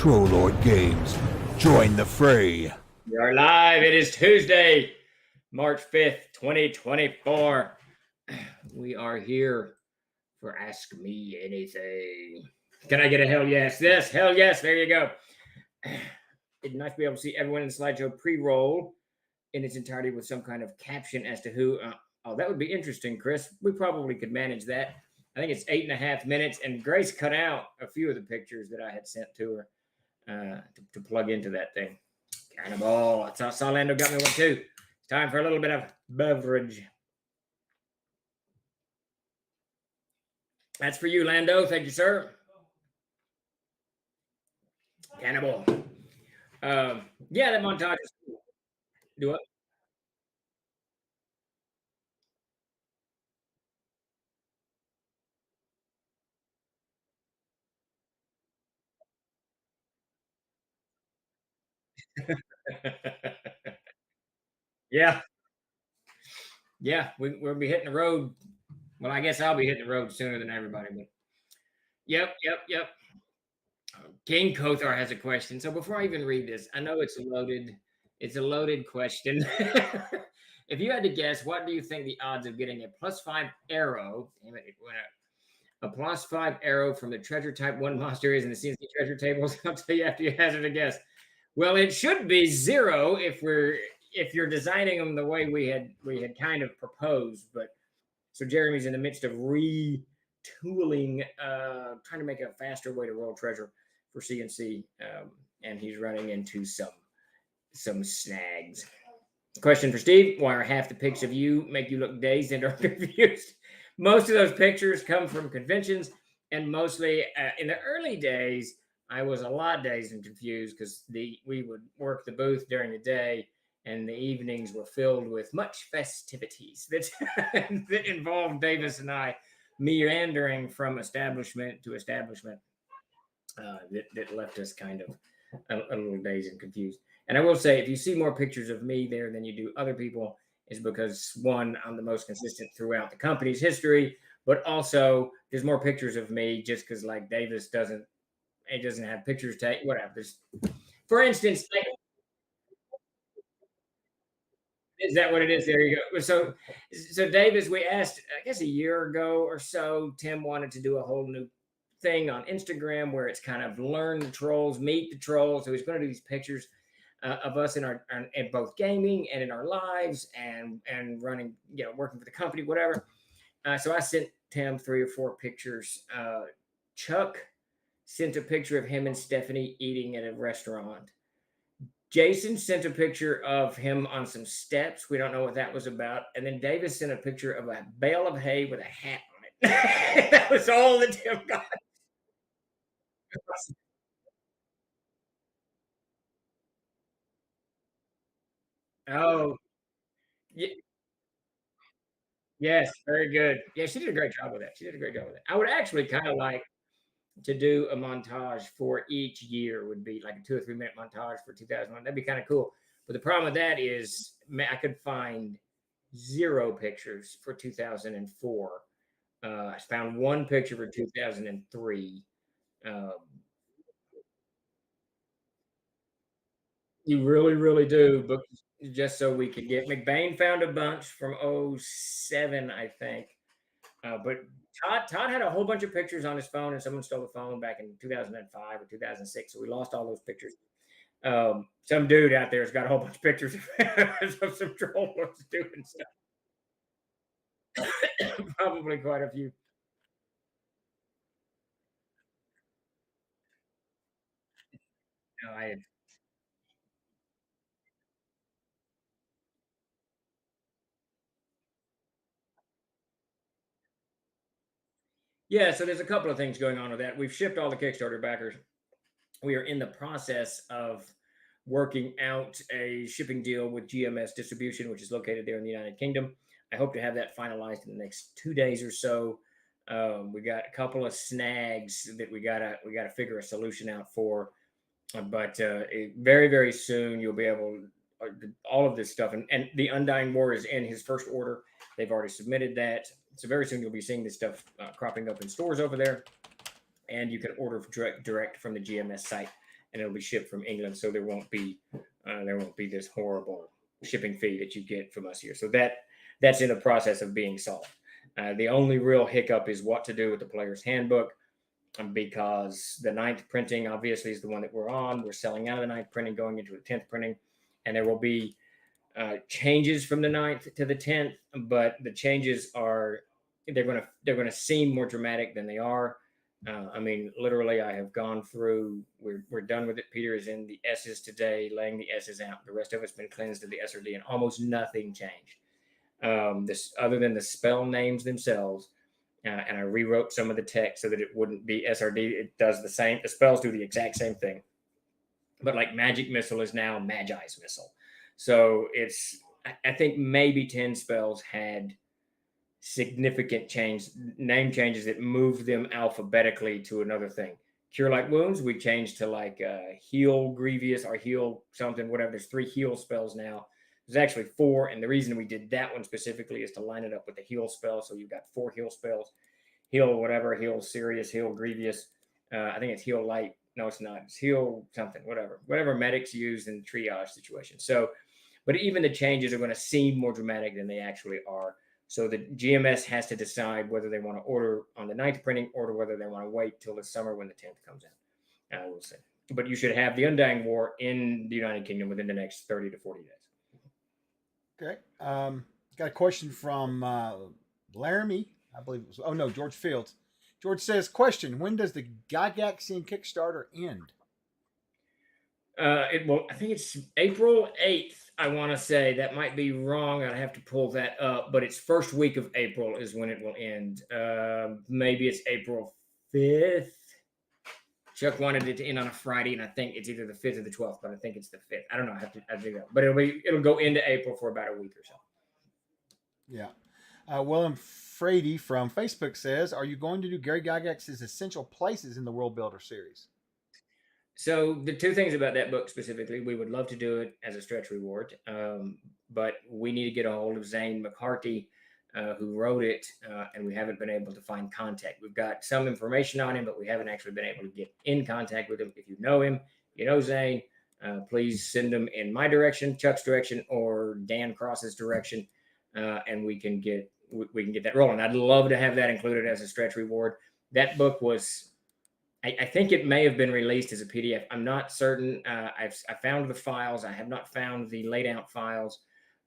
Troll Lord Games. Join the fray. We are live. It is Tuesday, March 5th, 2024. We are here for Ask Me Anything. Can I get a hell yes? Yes, hell yes. There you go. It's nice to be able to see everyone in the slideshow pre-roll in its entirety with some kind of caption as to who. Oh, that would be interesting, Chris. We probably could manage that. I think it's 8.5 minutes, and Grace cut out a few of the pictures that I had sent to her to plug into that thing. Cannibal. I saw Lando got me one too. It's time for a little bit of beverage. That's for you, Lando. Thank you, sir. Cannibal. Yeah, that montage is cool. Do it. Yeah. Yeah, we'll be hitting the road. Well, I guess I'll be hitting the road sooner than everybody. But yep. King Kothar has a question. So before I even read this, I know it's a loaded question. If you had to guess, what do you think the odds of getting a +5 arrow? Damn it went up. A +5 arrow from the treasure type 1 monster is in the CNC treasure tables. I'll tell you after you hazard a guess. Well, it should be 0 if you're designing them the way we had kind of proposed. But so Jeremy's in the midst of retooling, trying to make a faster way to roll treasure for CNC, and he's running into some snags. Question for Steve: why are half the pics of you make you look dazed and or confused? Most of those pictures come from conventions, and mostly in the early days, I was a lot dazed and confused because we would work the booth during the day, and the evenings were filled with much festivities that that involved Davis and I meandering from establishment to establishment. That left us kind of a little dazed and confused. And I will say, if you see more pictures of me there than you do other people, is because one, I'm the most consistent throughout the company's history, but also there's more pictures of me just because like Davis doesn't have pictures taken. Whatever. For instance, is that what it is? There you go. So Davis, we asked, I guess a year ago or so, Tim wanted to do a whole new thing on Instagram where it's kind of learn the trolls, meet the trolls. So he's going to do these pictures of us in both gaming and in our lives and running, working for the company, whatever. So I sent Tim 3 or 4 pictures. Chuck sent a picture of him and Stephanie eating at a restaurant. Jason sent a picture of him on some steps. We don't know what that was about. And then Davis sent a picture of a bale of hay with a hat on it. That was all that Tim got. Oh, yes, very good. Yeah, she did a great job with that. I would actually kind of like to do a montage for each year. Would be like a 2 or 3 minute montage for 2001. That'd be kind of cool. But the problem with that is I could find 0 pictures for 2004. I found 1 picture for 2003. Um, you really do, but just so we could get McBain found a bunch from '07, I think. But Todd had a whole bunch of pictures on his phone, and someone stole the phone back in 2005 or 2006. So we lost all those pictures. Some dude out there has got a whole bunch of pictures of some trollers doing stuff. Probably quite a few. No, I had Yeah, so there's a couple of things going on with that. We've shipped all the Kickstarter backers. We are in the process of working out a shipping deal with GMS Distribution, which is located there in the United Kingdom. I hope to have that finalized in the next 2 days or so. We got a couple of snags that we gotta figure a solution out for, but very soon you'll be able all of this stuff and the Undying War is in his first order. They've already submitted that, so very soon you'll be seeing this stuff cropping up in stores over there, and you can order direct from the GMS site and it'll be shipped from England, so there won't be this horrible shipping fee that you get from us here. So that's in the process of being solved. The only real hiccup is what to do with the player's handbook, because the 9th printing obviously is the one that we're on. We're selling out of the 9th printing, going into the 10th printing, and there will be changes from the 9th to the 10th, but the changes are they're going to seem more dramatic than they are. I mean, literally, I have gone through. We're done with it. Peter is in the S's today, laying the S's out. The rest of it's been cleansed to the SRD, and almost nothing changed. This other than the spell names themselves, and I rewrote some of the text so that it wouldn't be SRD. It does the same. The spells do the exact same thing, but like Magic Missile is now Magi's Missile. So I think maybe 10 spells had significant name changes that moved them alphabetically to another thing. Cure Light Wounds, we changed to like Heal Grievous or Heal something, whatever. There's 3 heal spells now. There's actually 4, and the reason we did that one specifically is to line it up with the heal spell. So you've got 4 heal spells. Heal whatever, Heal Serious, Heal Grievous. I think it's Heal Light. No, it's not. It's Heal something, whatever medics use in triage situations. So, but even the changes are going to seem more dramatic than they actually are. So the GMS has to decide whether they want to order on the 9th printing or whether they want to wait till the summer when the 10th comes out. We'll see. But you should have the Undying War in the United Kingdom within the next 30 to 40 days. Okay. Got a question from Laramie, I believe it was. Oh, no, George Fields. George says, question, when does the Gygaxian Kickstarter end? I think it's April 8th. I want to say that might be wrong. I'd have to pull that up, but it's first week of April is when it will end. Maybe it's April 5th. Chuck wanted it to end on a Friday, and I think it's either the 5th or the 12th, but I think it's the 5th. I don't know. I have to figure out, but it'll go into April for about a week or so. Yeah. William Frady from Facebook says, are you going to do Gary Gygax's essential places in the World Builder series? So the 2 things about that book specifically, we would love to do it as a stretch reward, but we need to get a hold of Zane McCarthy, who wrote it, and we haven't been able to find contact. We've got some information on him, but we haven't actually been able to get in contact with him. If you know him, you know Zane, please send him in my direction, Chuck's direction, or Dan Cross's direction, and we can get that rolling. I'd love to have that included as a stretch reward. That book was... I think it may have been released as a PDF. I'm not certain. I found the files. I have not found the laid out files,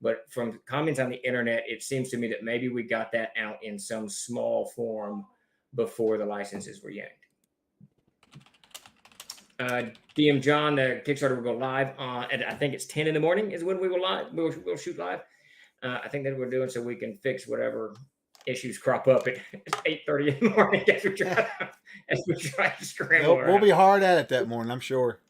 but from comments on the internet, it seems to me that maybe we got that out in some small form before the licenses were yanked. DM John, the Kickstarter will go live at I think it's 10 in the morning is when we will live. We'll shoot live. I think that we're doing so we can fix whatever issues crop up at 8:30 in the morning as we try to scramble. We'll be hard at it that morning, I'm sure.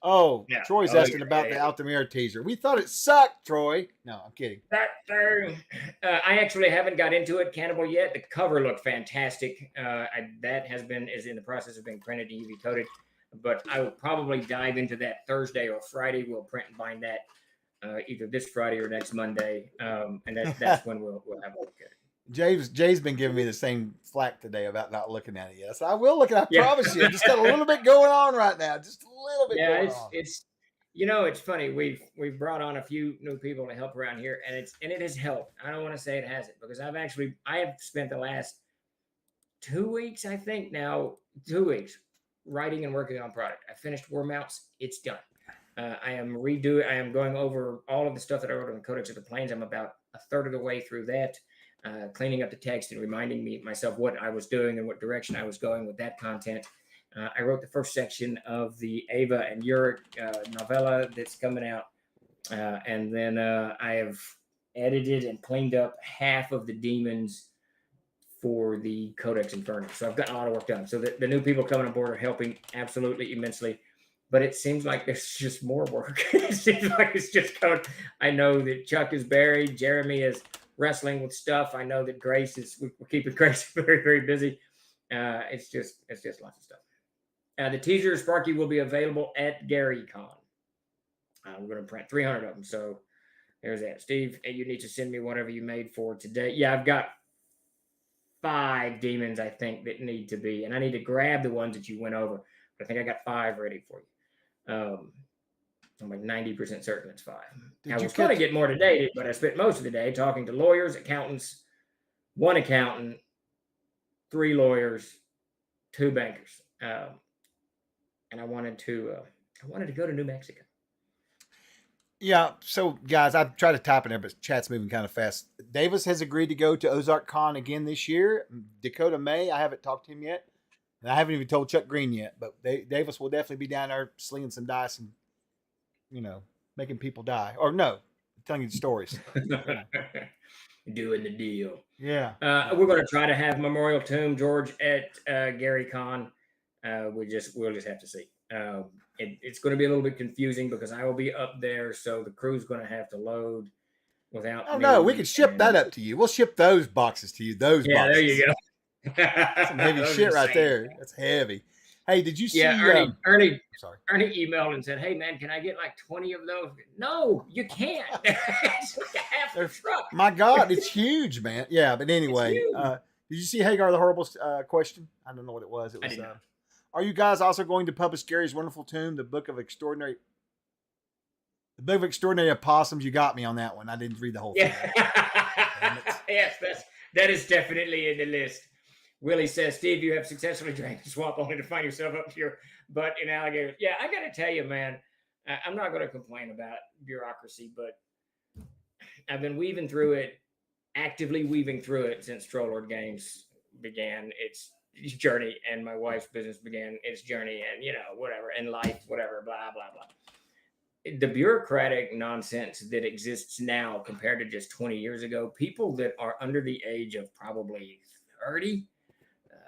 Oh, yeah. Troy's asking about the Altamira teaser. We thought it sucked, Troy. No, I'm kidding. I actually haven't got into it, Cannibal, yet. The cover looked fantastic. That is in the process of being printed and UV coated, but I will probably dive into that Thursday or Friday. We'll print and bind that either this Friday or next Monday, and that's when we'll have a look at it. Jay's been giving me the same flack today about not looking at it yet. So I will look at it. I promise you. Just got a little bit going on right now. Just a little bit going on. It's funny. We've brought on a few new people to help around here, and it has helped. I don't want to say it hasn't, because I have spent the last 2 weeks, I think now, 2 weeks writing and working on product. I finished War Mounts. It's done. I am going over all of the stuff that I wrote on the Codex of the Plains. I'm about a third of the way through that. Cleaning up the text and reminding myself what I was doing and what direction I was going with that content. I wrote the first section of the Ava and Uric novella that's coming out. And then I have edited and cleaned up half of the demons for the Codex Infernus. So I've got a lot of work done. So the new people coming on board are helping absolutely immensely. But it seems like there's just more work. It seems like it's just going. I know that Chuck is buried. Jeremy is wrestling with stuff. I know that we're keeping Grace very, very busy. It's just lots of stuff. The teaser Sparky will be available at GaryCon. We're going to print 300 of them. So there's that. Steve, you need to send me whatever you made for today. Yeah, I've got 5 demons, I think, that need to be, and I need to grab the ones that you went over. But I think I got 5 ready for you. I'm like 90% certain it's 5. Did I you was going to catch- get more today, but I spent most of the day talking to lawyers, accountants, 1 accountant, 3 lawyers, 2 bankers, and I wanted to go to New Mexico. Yeah, so guys, I've tried to type in there, but chat's moving kind of fast. Davis has agreed to go to Ozark Con again this year. Dakota May, I haven't talked to him yet. And I haven't even told Chuck Green yet, but Davis will definitely be down there slinging some dice and, making people die. Or no, telling you stories. Doing the deal. Yeah. We're going to try to have Memorial Tomb, George, at Gary Con. We'll just have to see. It's going to be a little bit confusing because I will be up there, so the crew's going to have to load without. Oh no, we can ship that up to you. We'll ship those boxes to you. Those boxes. There you go. Some heavy shit right there. That's heavy. Hey, did you see? Yeah, Ernie. Sorry. Ernie emailed and said, "Hey man, can I get like 20 of those?" No, you can't. It's like a half the truck. My God, it's huge, man. Yeah, but anyway, did you see Hagar the Horrible's question? I don't know what it was. It was. Are you guys also going to publish Gary's Wonderful Tomb, the Book of Extraordinary Opossums? You got me on that one. I didn't read the whole thing. Yes, that is definitely in the list. Willie says, Steve, you have successfully drained the swamp only to find yourself up to your butt in alligators. Yeah, I got to tell you, man, I'm not going to complain about bureaucracy, but I've been actively weaving through it since Trollord Games began its journey, and my wife's business began its journey, and whatever, and life, whatever, blah blah blah. The bureaucratic nonsense that exists now compared to just 20 years ago, people that are under the age of probably 30,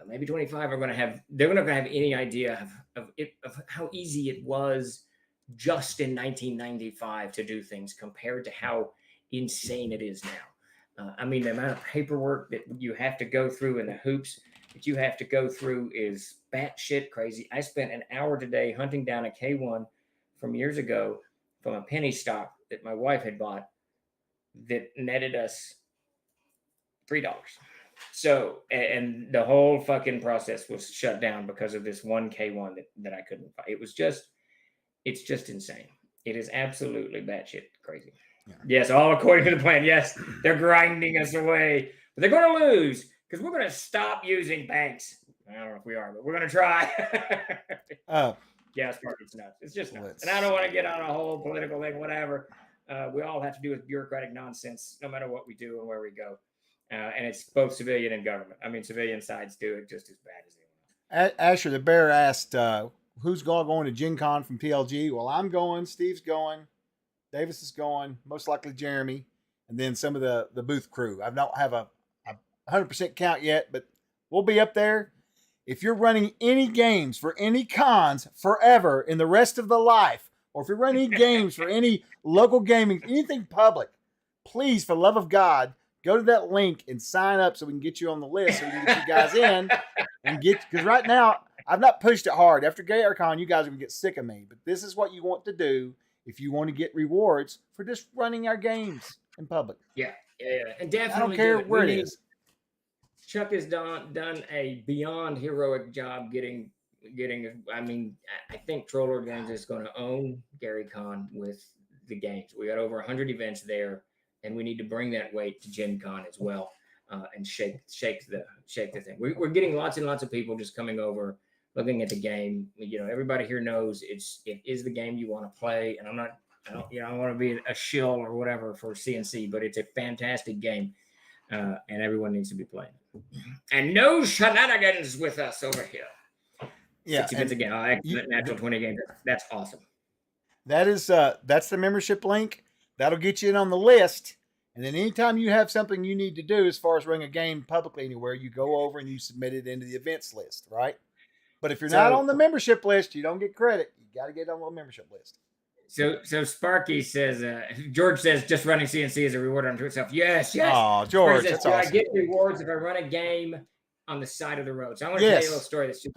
maybe 25, they're not going to have any idea of how easy it was just in 1995 to do things compared to how insane it is now. I mean, the amount of paperwork that you have to go through and the hoops that you have to go through is batshit crazy. I spent an hour today hunting down a K1 from years ago from a penny stock that my wife had bought that netted us $3. So, and the whole fucking process was shut down because of this one K1 that I couldn't find. It's just insane. It is absolutely batshit crazy. Yeah. Yes, all according to the plan. Yes, they're grinding us away, but they're going to lose because we're going to stop using banks. I don't know if we are, but we're going to try. Yeah, it's nuts. It's just nuts. And I don't want to get on a whole political thing, whatever. We all have to do with bureaucratic nonsense, no matter what we do and where we go. And it's both civilian and government. I mean, civilian sides do it just as bad as anyone else. Asher the Bear asked, who's going to Gen Con from PLG? Well, I'm going. Steve's going. Davis is going. Most likely Jeremy. And then some of the booth crew. I don't have a 100% count yet, but we'll be up there. If you're running any games for any cons forever in the rest of the life, or if you're running any games for any local gaming, anything public, please, for the love of God, go to that link and sign up so we can get you on the list so we can get you guys in and because right now I've not pushed it hard. After GayAirCon, you guys are going to get sick of me, but this is what you want to do if you want to get rewards for just running our games in public. Yeah. And definitely I don't care where it is. Chuck has done a beyond heroic job getting. I mean, I think Trollord Games is going to own GaryCon with the games. We got over 100 events there, and we need to bring that weight to Gen Con as well, and shake the thing. We're getting lots and lots of people just coming over, looking at the game. Everybody here knows it is the game you want to play, and I don't want to be a shill or whatever for CNC, but it's a fantastic game, and everyone needs to be playing. And no shenanigans with us over here. Yeah, 60 minutes again. Natural 20 games. That's awesome. That's the membership link. That'll get you in on the list. And then anytime you have something you need to do as far as running a game publicly anywhere, you go over and you submit it into the events list, right? But if you're not on the membership list, you don't get credit. You got to get on the membership list. So Sparky says, George says, just running CNC is a reward unto itself. Yes. Oh, George, that's awesome. I get rewards if I run a game on the side of the road. So I want to tell you a little story. This is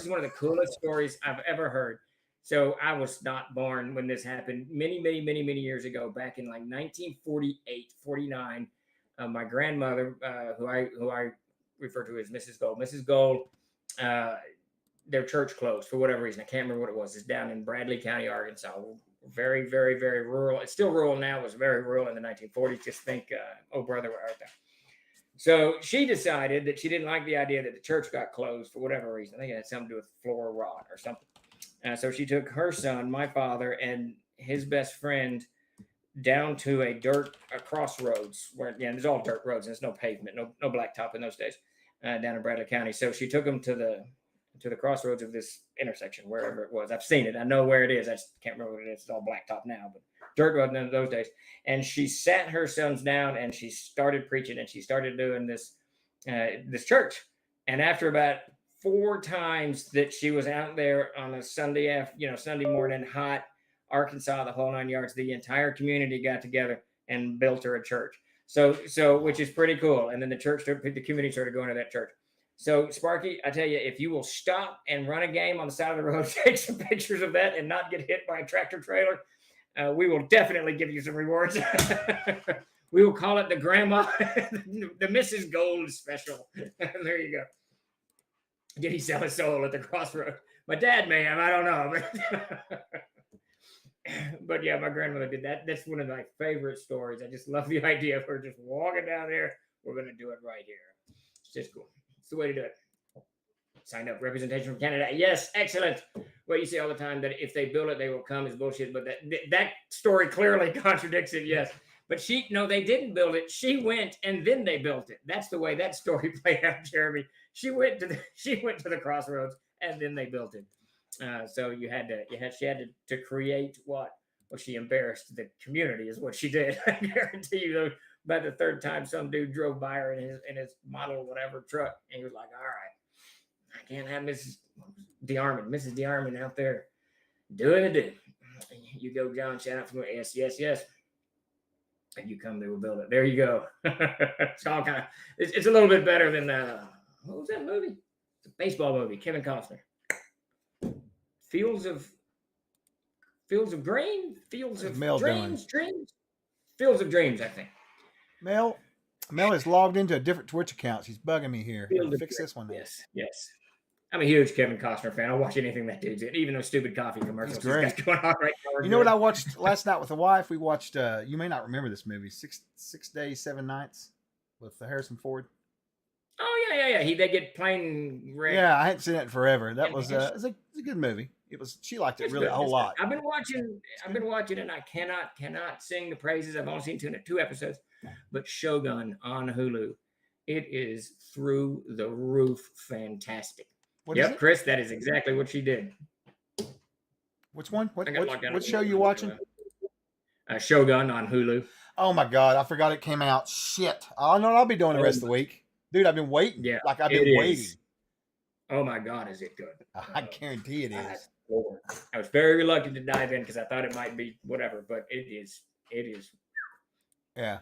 one of the coolest stories I've ever heard. So I was not born when this happened many years ago, back in like 1948, 49. My grandmother, who I refer to as Mrs. Gold. Mrs. Gold their church closed for whatever reason. I can't remember what it was. It's down in Bradley County, Arkansas. Very, very, very rural. It's still rural now. It was very rural in the 1940s. Just think, oh brother, where art thou? So she decided that she didn't like the idea that the church got closed for whatever reason. I think it had something to do with floor rot or something. So she took her son, my father, and his best friend down to a crossroads where there's all dirt roads and there's no pavement, no blacktop in those days, down in Bradley County. So she took them to the crossroads of this intersection, wherever it was. I've seen it. I know where it is. I just can't remember what it is. It's all blacktop now, but dirt road in those days. And she sat her sons down and she started preaching and she started doing this church. And after about 4 times that she was out there on a Sunday morning, hot Arkansas, the whole 9 yards, the entire community got together and built her a church. So which is pretty cool. And then the community started going to that church. So Sparky, I tell you, if you will stop and run a game on the side of the road, take some pictures of that and not get hit by a tractor trailer, we will definitely give you some rewards. We will call it the grandma, the Mrs. Gold special. There you go. Did he sell his soul at the crossroad? My dad may have, I don't know. But yeah, my grandmother did that. That's one of my favorite stories. I just love the idea of her just walking down there. We're going to do it right here. It's just cool. It's the way to do it. Signed up representation from Canada. Yes, excellent. Well, you say all the time that if they build it, they will come is bullshit. But that story clearly contradicts it. Yes, but they didn't build it. She went and then they built it. That's the way that story played out, Jeremy. She went to the crossroads and then they built it. So she had to create what? Well, she embarrassed the community is what she did. I guarantee you, though. By the 3rd time, some dude drove by her in his model whatever truck, and he was like, "All right, I can't have Mrs. DeArmond out there doing the do. You go, John. Shout out from me. Yes. And you come, they will build it. There you go. It's all kind of. It's a little bit better than what was that movie? It's a baseball movie. Kevin Costner. Fields of Green, Fields of Dreams, Fields of Dreams, I think. Mel is logged into a different Twitch account. He's bugging me here. Fix this one. Yes. I'm a huge Kevin Costner fan. I'll watch anything that dude's in, even those stupid coffee commercials. He's great. He's got going on right now. You know what I watched last night with the wife? We watched, you may not remember this movie, 6 Days, 7 Nights with Harrison Ford. Oh, yeah. They get plane wrecked. Yeah, I hadn't seen it in forever. That was it was a good movie. She liked it really a whole lot. I've been watching and I cannot sing the praises. I've only seen 2 episodes, but Shogun on Hulu, it is through the roof fantastic. Yep, Chris, that is exactly what she did. Which one? What show you watching? Shogun on Hulu. Oh my God, I forgot it came out. Shit. Oh no, I'll be doing the rest of the week. Dude, I've been waiting. Yeah, I've been waiting. Oh my God, is it good? I guarantee it is. I was very reluctant to dive in because I thought it might be whatever, but it is. Yeah.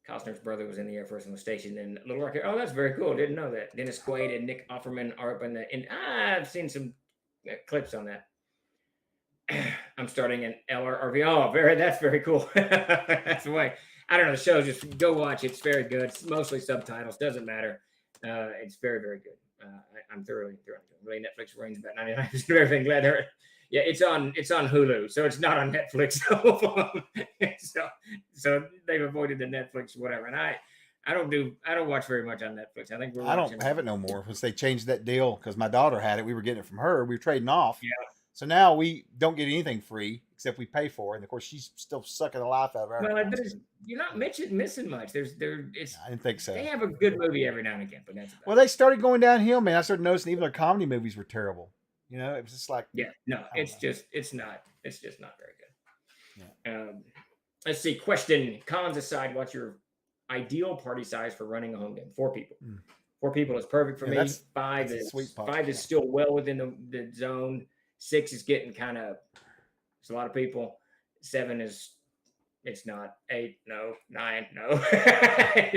Costner's brother was in the Air Force and was stationed in Little Rock. Oh, that's very cool. Didn't know that. Dennis Quaid and Nick Offerman are up in the. I've seen some clips on that. I'm starting an LRRV. Oh, that's very cool. That's the way. I don't know. The show, just go watch it. It's very good. It's mostly subtitles. Doesn't matter. It's very, very good. I'm thoroughly enjoying it. Really, Netflix reigns about 99% of everything. Glad there. Yeah, it's on Hulu, so it's not on Netflix. So they've avoided the Netflix whatever. And I don't watch very much on Netflix. I think I don't have it no more because they changed that deal because my daughter had it. We were getting it from her. We were trading off. Yeah. So now we don't get anything free except we pay for it. And of course, she's still sucking the life out of her. Well, you're not missing much. I didn't think so. They have a good movie every now and again, but that's well, they started going downhill, man. I started noticing even their comedy movies were terrible. You know, it was just like it's just not very good. Yeah. Let's see. Question: cons aside, what's your ideal party size for running a home game? 4 people. 4 people is perfect for me. 5 is still well within the zone. 6 is getting kind of. It's a lot of people. 7 is. It's not. 8, no. 9, no.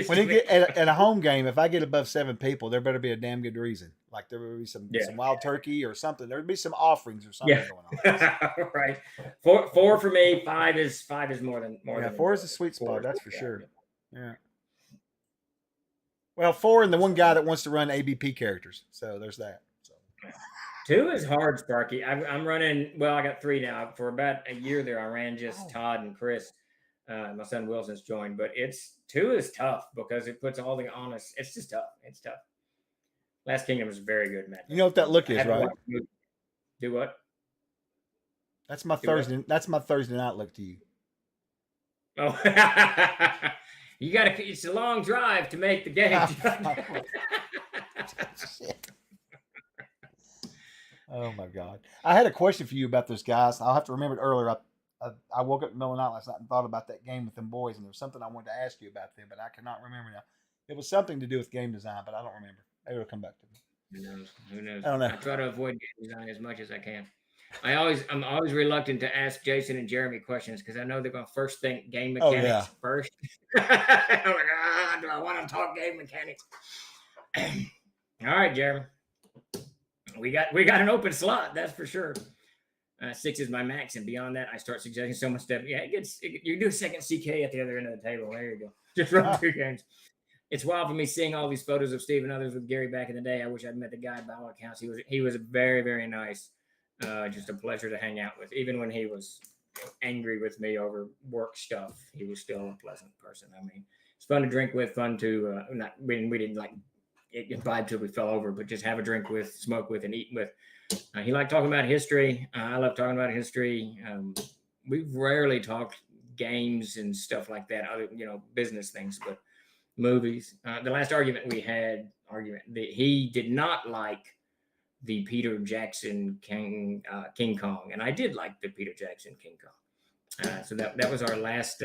When you get at a home game, if I get above 7 people, there better be a damn good reason. Like there would be some wild turkey or something. There would be some offerings or something going on. Right. 4 for me. 5 is more than. 4 is a sweet spot. That's for sure. Yeah. Well, 4 and the one guy that wants to run ABP characters. So there's that. So. 2 is hard, Sparky. I'm running. Well, I got 3 now. For about a year there, I ran just Todd and Chris. My son Wilson's joined, but 2 is tough because it puts all the onus. It's just tough. It's tough. Last Kingdom is very good, man. You know what that look is, right? Do what? That's my Thursday. What? That's my Thursday night look to you. Oh, you got to. It's a long drive to make the game. Oh my God! I had a question for you about those guys. I'll have to remember it earlier. I woke up in the middle of the night last night and thought about that game with them boys, and there was something I wanted to ask you about them, but I cannot remember now. It was something to do with game design, but I don't remember. Maybe it'll come back to me. Who knows? Who knows? I don't know. I try to avoid game design as much as I can. I'm always reluctant to ask Jason and Jeremy questions because I know they're going to first think game mechanics first. I'm like, do I want to talk game mechanics? All right, Jeremy. We got an open slot, that's for sure. 6 is my max, and beyond that, I start suggesting so much stuff. Yeah, you do a second CK at the other end of the table. There you go. Just run 2 games. It's wild for me seeing all these photos of Steve and others with Gary back in the day. I wish I'd met the guy by all accounts. He was very, very nice. Just a pleasure to hang out with. Even when he was angry with me over work stuff, he was still a pleasant person. I mean, it's fun to drink with, fun to we didn't like vibe till we fell over, but just have a drink with, smoke with, and eat with. He liked talking about history. I love talking about history. We've rarely talked games and stuff like that, other business things, but movies. The last argument we had, he did not like the Peter Jackson King Kong, and I did like the Peter Jackson King Kong. So that was our last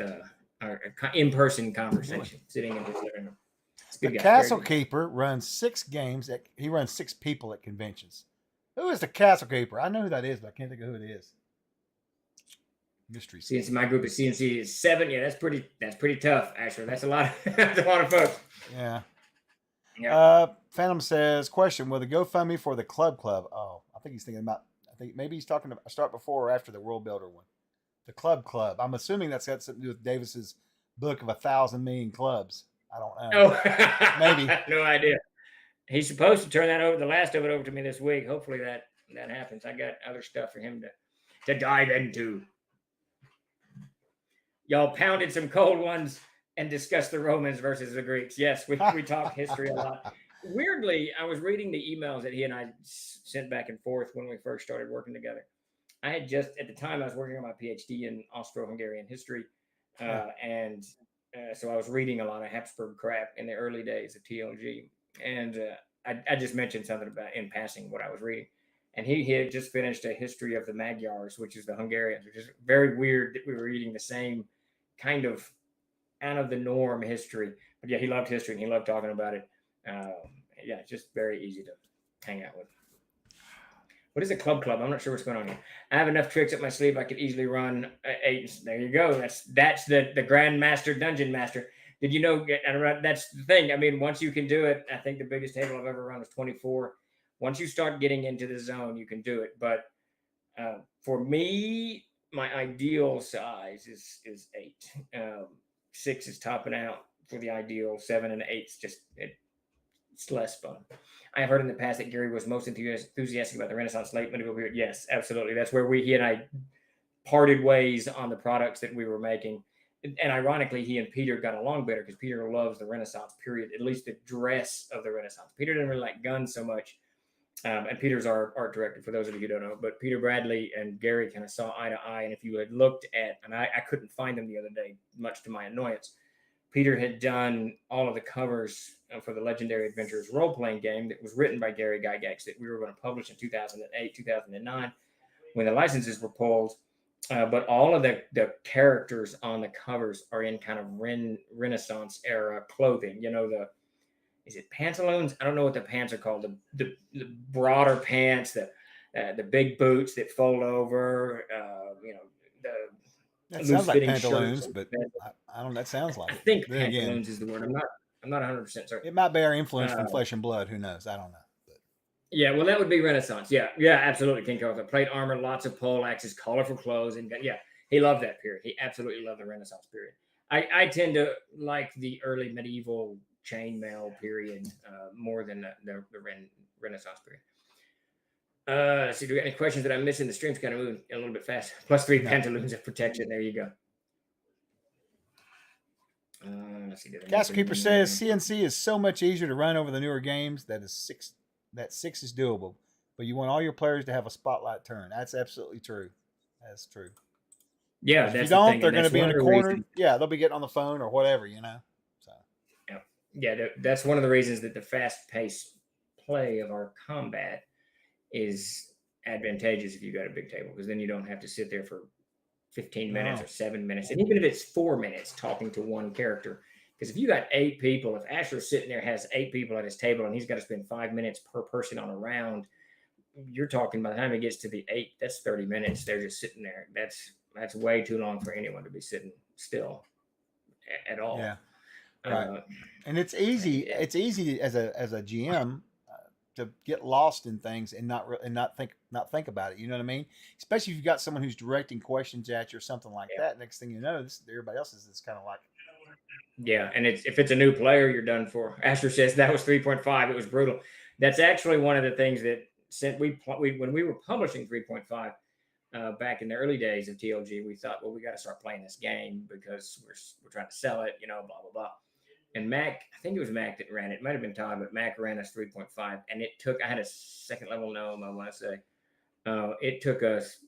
our in-person conversation, sitting in his living room. The Castle Keeper runs 6 games. He runs 6 people at conventions. Who is the Castle Keeper? I know who that is, but I can't think of who it is. Mystery. CNC, my group of CNC is 7. Yeah, that's pretty tough. Actually, that's a lot. That's a lot of folks. Yeah. Yeah. Phantom says, question, will the GoFundMe for the Club? Oh, I think he's thinking about, I think maybe he's talking about start before or after the World Builder one. The Club. I'm assuming that's got something to do with Davis's book of 1,000 million clubs. I don't know. Oh, maybe. No idea. He's supposed to turn that over, the last of it over to me this week. Hopefully that happens. I got other stuff for him to dive into. Y'all pounded some cold ones and discussed the Romans versus the Greeks. Yes, we talk history a lot. Weirdly, I was reading the emails that he and I sent back and forth when we first started working together. I had just, at the time, I was working on my PhD in Austro-Hungarian history. So I was reading a lot of Habsburg crap in the early days of TLG. And I just mentioned something about, in passing, what I was reading. And he had just finished a history of the Magyars, which is the Hungarians, which is very weird that we were reading the same kind of out of the norm history. But yeah, he loved history and he loved talking about it. Yeah, just very easy to hang out with. What is a club? I'm not sure what's going on here. I have enough tricks up my sleeve. I could easily run 8. There you go. That's the Grandmaster Dungeon Master. Did you know? That's the thing. I mean, once you can do it, I think the biggest table I've ever run was 24. Once you start getting into the zone, you can do it. But for me, my ideal size is 8. 6 is topping out for the ideal. 7 and 8's just it's less fun. I have heard in the past that Gary was most enthusiastic about the Renaissance late medieval period. Yes, absolutely. That's where he and I parted ways on the products that we were making. And ironically, he and Peter got along better because Peter loves the Renaissance period, at least the dress of the Renaissance. Peter didn't really like guns so much. And Peter's our art director, for those of you who don't know. But Peter Bradley and Gary kind of saw eye to eye. And if you had looked at, and I couldn't find them the other day, much to my annoyance, Peter had done all of the covers for the Legendary Adventures role-playing game that was written by Gary Gygax that we were going to publish in 2008, 2009, when the licenses were pulled. But all of the characters on the covers are in kind of Renaissance era clothing. You know, is it pantaloons? I don't know what the pants are called. The broader pants, the big boots that fold over. That sounds like pantaloons, but I don't. That sounds like. I think pantaloons is the word. I'm not 100% certain. It might bear influence from Flesh and Blood. Who knows? I don't know. But. Yeah, well, that would be Renaissance. Yeah, absolutely. King Kong, plate armor, lots of pole axes, colorful clothes, and yeah, he loved that period. He absolutely loved the Renaissance period. I tend to like the early medieval chainmail period more than the Renaissance period. Let's see, do we got any questions that I'm missing? The stream's kind of moving a little bit fast. +3 pantaloons of protection. There you go. Let's see. Castle Keeper says CNC is so much easier to run over the newer games that 6 is doable, but you want all your players to have a spotlight turn. That's absolutely true. That's true. Yeah, if you don't, they're going to be in a corner. Yeah, they'll be getting on the phone or whatever, So yeah, that's one of the reasons that the fast-paced play of our combat is advantageous if you got a big table, because then you don't have to sit there for 15 minutes or 7 minutes, and even if it's 4 minutes talking to one character. Because if you got 8 people, if Asher's sitting there has 8 people at his table and he's got to spend 5 minutes per person on a round, you're talking by the time he gets to the 8, that's 30 minutes. They're just sitting there. That's way too long for anyone to be sitting still at all. Yeah, right. And it's easy. It's easy as a GM to get lost in things and not think about it. You know what I mean? Especially if you've got someone who's directing questions at you or something like that. Next thing you know, everybody else is kind of like. Yeah, and if it's a new player, you're done for. Asher says that was 3.5. It was brutal. That's actually one of the things that when we were publishing 3.5 back in the early days of TLG, we thought, well, we got to start playing this game because we're trying to sell it, blah blah blah. And Mac, I think it was Mac that ran it. It might have been Todd, but Mac ran us 3.5, and I had a second level gnome, I want to say. It took us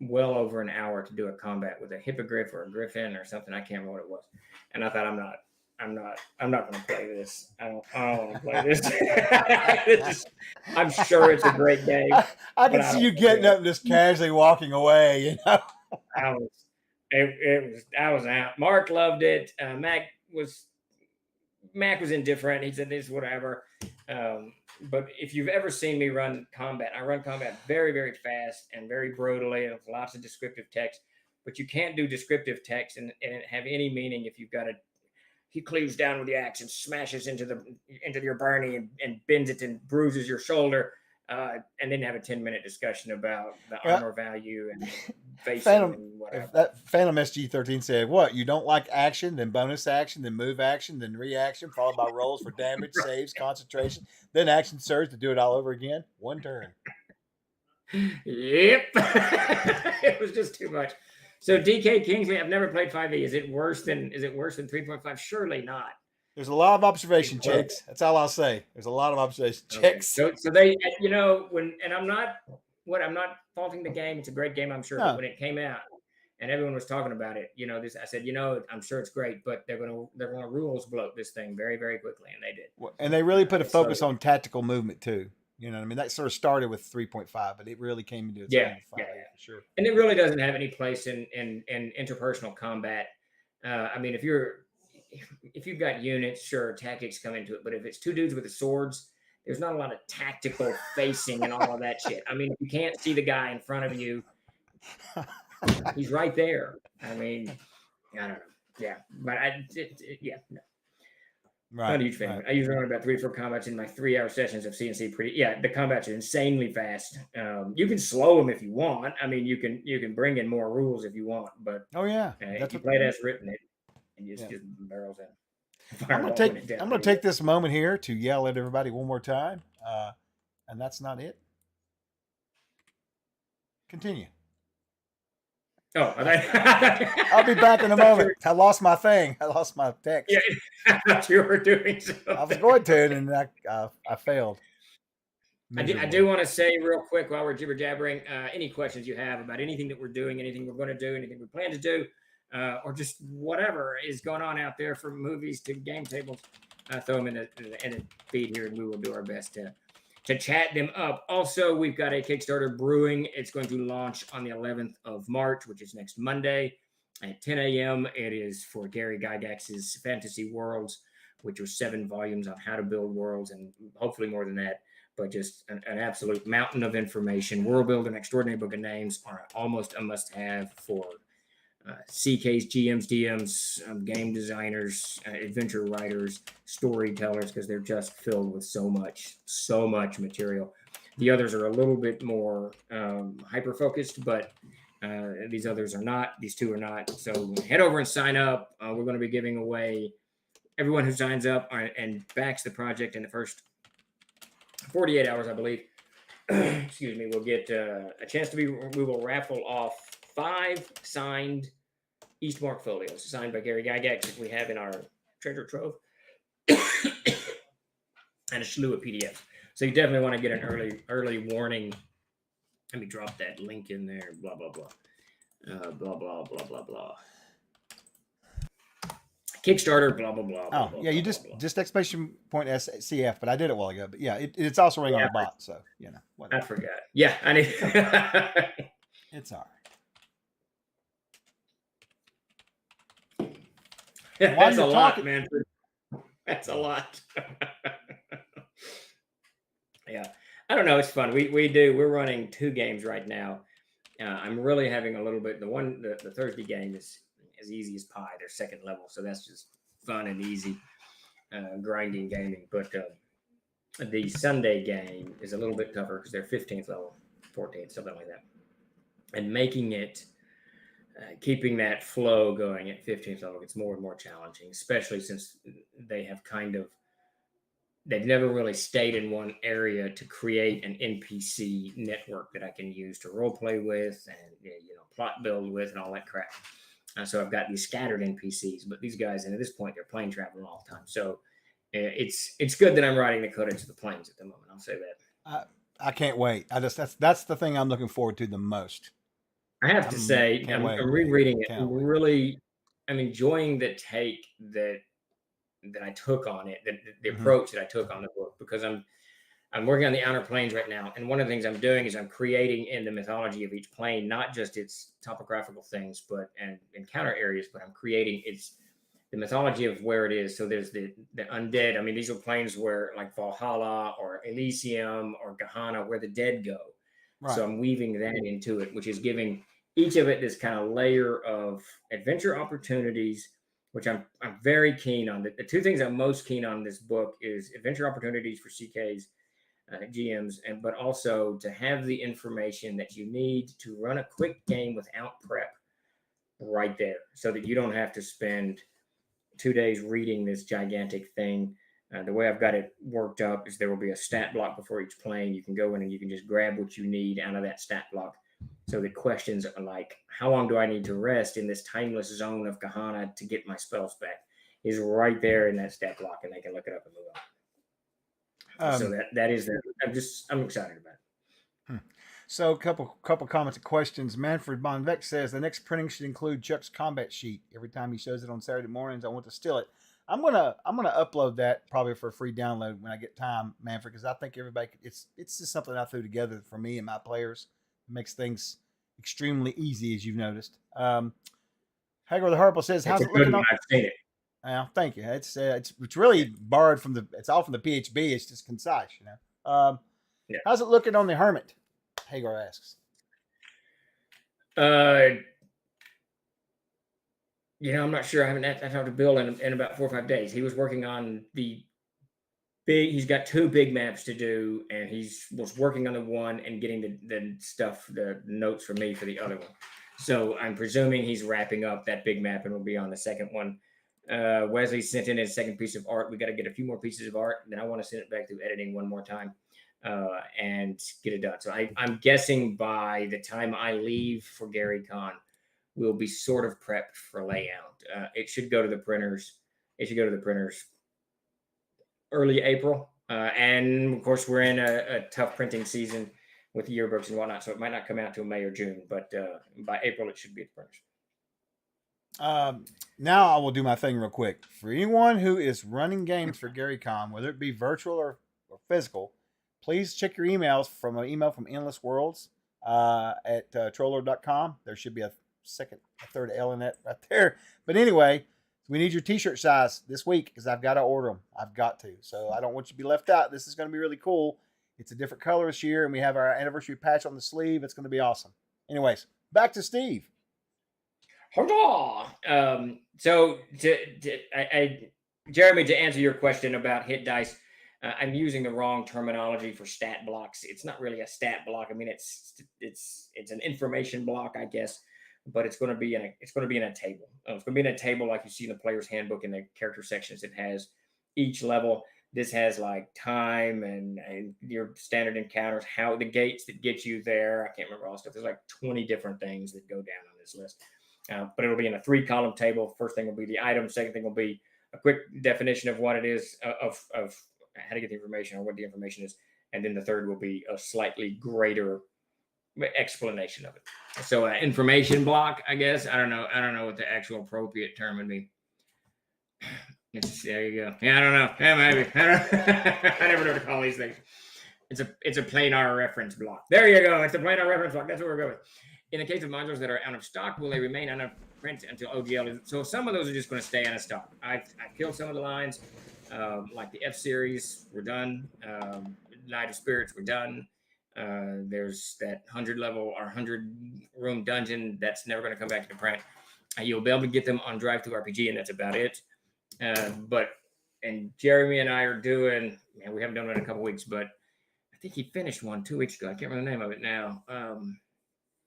well over an hour to do a combat with a hippogriff or a griffin or something. I can't remember what it was. And I thought, I'm not going to play this. I don't want to play this. I'm sure it's a great game. I can see you getting up and just casually walking away. I was out. Mark loved it. Mac was indifferent. He said this, whatever. But if you've ever seen me run combat, I run combat very, very fast and very brutally, and with lots of descriptive text. But you can't do descriptive text and have any meaning if you've got he cleaves down with the axe and smashes into your Bernie and bends it and bruises your shoulder, and then have a 10-minute discussion about the armor value and facing and whatever. That Phantom SG13 said, "What, you don't like action, then bonus action, then move action, then reaction, followed by rolls for damage, saves, concentration, then action surge to do it all over again? One turn." Yep. It was just too much. So DK Kingsley, I've never played 5e. Is it worse than 3.5? Surely not. There's a lot of observation checks. That's all I'll say. There's a lot of observation checks. So they, I'm not faulting the game. It's a great game, I'm sure. But when it came out and everyone was talking about it, I said, I'm sure it's great, but they're going to rules bloat this thing very, very quickly, and they did. And they really put a focus on tactical movement too. You know what I mean? That sort of started with 3.5, but it really came into its own with 5, for sure. And it really doesn't have any place in interpersonal combat. I mean, if you've got units, sure, tactics come into it. But if it's 2 dudes with the swords, there's not a lot of tactical facing and all of that shit. I mean, if you can't see the guy in front of you, he's right there. I mean, I don't know. Yeah, but no. Right. Not a huge fan. Right. I usually run about 3 to 4 combats in my 3-hour sessions of CNC. The combats are insanely fast. You can slow them if you want. I mean, you can bring in more rules if you want, but if you play it as written, it just barrels in. I'm gonna take this moment here to yell at everybody one more time, and that's not it. Continue. Oh, I'll be back in a moment. I lost my thing. I lost my text. Yeah, I thought you were doing so. I was going to, and I failed. I do want to say real quick while we're jibber jabbering, any questions you have about anything that we're doing, anything we're going to do, anything we plan to do, or just whatever is going on out there from movies to game tables, throw them in the feed here, and we will do our best to chat them up. Also, we've got a Kickstarter brewing. It's going to launch on the 11th of March, which is next Monday at 10 a.m. It is for Gary Gygax's Fantasy Worlds, which are 7 volumes on how to build worlds, and hopefully more than that, but just an absolute mountain of information. World Builder, an extraordinary book of names are almost a must-have for CKs, GMs, DMs, game designers, adventure writers, storytellers, because they're just filled with so much material. The others are a little bit more hyper-focused, but these others are not. These 2 are not. So head over and sign up. We're going to be giving away everyone who signs up and backs the project in the first 48 hours, I believe, excuse me, will get a chance to be. We will raffle off 5 signed Eastmark folios signed by Gary Gygax that we have in our treasure trove, and a slew of PDFs. So you definitely want to get an early warning. Let me drop that link in there. Blah blah blah. Blah blah blah blah blah. Kickstarter. Blah blah blah. Blah, Oh blah, yeah, you blah, just blah, blah. just exclamation point SCF, but I did it a while ago. But yeah, it's also running on a bot, so I whatever. forgot. Yeah, I need. It's all right. That's a lot, man. That's a lot. Yeah, I don't know. It's fun. We're running 2 games right now. I'm really having a little bit. The Thursday game is as easy as pie. They're second level, so that's just fun and easy, grinding gaming. But the Sunday game is a little bit tougher because they're 15th level, 14th, something like that, and making it. Keeping that flow going at 15th level gets more and more challenging, especially since they've never really stayed in one area to create an NPC network that I can use to role play with and plot build with and all that crap. So I've got these scattered NPCs, but these guys, and at this point, they're plane traveling all the time. So it's good that I'm riding the Codex of the Plains at the moment. I'll say that. I can't wait. That's the thing I'm looking forward to the most. I have to say, I'm rereading it. I'm enjoying the take that I took on it, the approach that I took on the book, because I'm working on the Outer Plains right now, and one of the things I'm doing is I'm creating in the mythology of each plane, not just its topographical things, but and encounter areas, but I'm creating the mythology of where it is. So there's the undead. I mean, these are planes where like Valhalla or Elysium or Gehenna, where the dead go. Right. So I'm weaving that into it, which is giving each of it this kind of layer of adventure opportunities, which I'm very keen on. The 2 things I'm most keen on in this book is adventure opportunities for CKs, GMs, but also to have the information that you need to run a quick game without prep right there, so that you don't have to spend 2 days reading this gigantic thing. The way I've got it worked up is there will be a stat block before each plane. You can go in and you can just grab what you need out of that stat block. So the questions are like, how long do I need to rest in this timeless zone of Gehenna to get my spells back, is right there in that stat block, and they can look it up and move on. So that is there. I'm excited about it. So a couple comments and questions. Manfred Bonvec says the next printing should include Chuck's combat sheet. Every time he shows it on Saturday mornings, I want to steal it. I'm gonna upload that probably for a free download when I get time, Manfred, because I think everybody it's just something I threw together for me and my players. It makes things extremely easy, as you've noticed. Hagar the Harple says, "How's it looking?" I've seen it. Thank you. It's really borrowed from it's all from the PHB. It's just concise, Yeah. How's it looking on the Hermit? Hagar asks. I'm not sure. I haven't talked to Bill in about 4 or 5 days. He was working on he's got 2 big maps to do, and he was working on the one and getting the notes for me for the other one. So I'm presuming he's wrapping up that big map and will be on the second one. Wesley sent in his second piece of art. We got to get a few more pieces of art. Then I want to send it back through editing one more time and get it done. So I'm guessing by the time I leave for Gary Con, we'll be sort of prepped for layout. It should go to the printers. Early April. And of course, we're in a tough printing season with yearbooks and whatnot. So it might not come out till May or June, but by April, it should be at the printers. Now I will do my thing real quick. For anyone who is running games for GaryCon, whether it be virtual or physical, please check your emails from an email from Endless Worlds at troller.com. There should be a third L in that right there. But anyway, we need your t-shirt size this week because I've got to order them. I've got to. So I don't want you to be left out. This is going to be really cool. It's a different color this year, and we have our anniversary patch on the sleeve. It's going to be awesome. Anyways, back to Steve. So, Jeremy, to answer your question about hit dice, I'm using the wrong terminology for stat blocks. It's not really a stat block. I mean, it's an information block, I guess, but it's going to be in a table. It's going to be in a table like you see in the player's handbook in the character sections. It has each level. This has like time and your standard encounters, how the gates that get you there. I can't remember all the stuff. There's like 20 different things that go down on this list. But it'll be in a 3-column table. First thing will be the item. Second thing will be a quick definition of what it is, of how to get the information or what the information is. And then the third will be a slightly greater explanation of it. So information block, I guess. I don't know what the actual appropriate term would be. There you go. Yeah, I don't know. Yeah, maybe. I never know what to call these things. It's a planar reference block. There you go. It's a planar reference block. That's what we're going with. In the case of modules that are out of stock, will they remain out of print until OGL is? So some of those are just going to stay out of stock. I've killed some of the lines, like the F series. We're done. Night of Spirits. We're done. There's that 100 level or 100 room dungeon that's never going to come back to print. You'll be able to get them on Drive-Thru RPG, and that's about it. And Jeremy and I are doing, man, we haven't done it in a couple weeks, but I think he finished one 2 weeks ago. I can't remember the name of it now.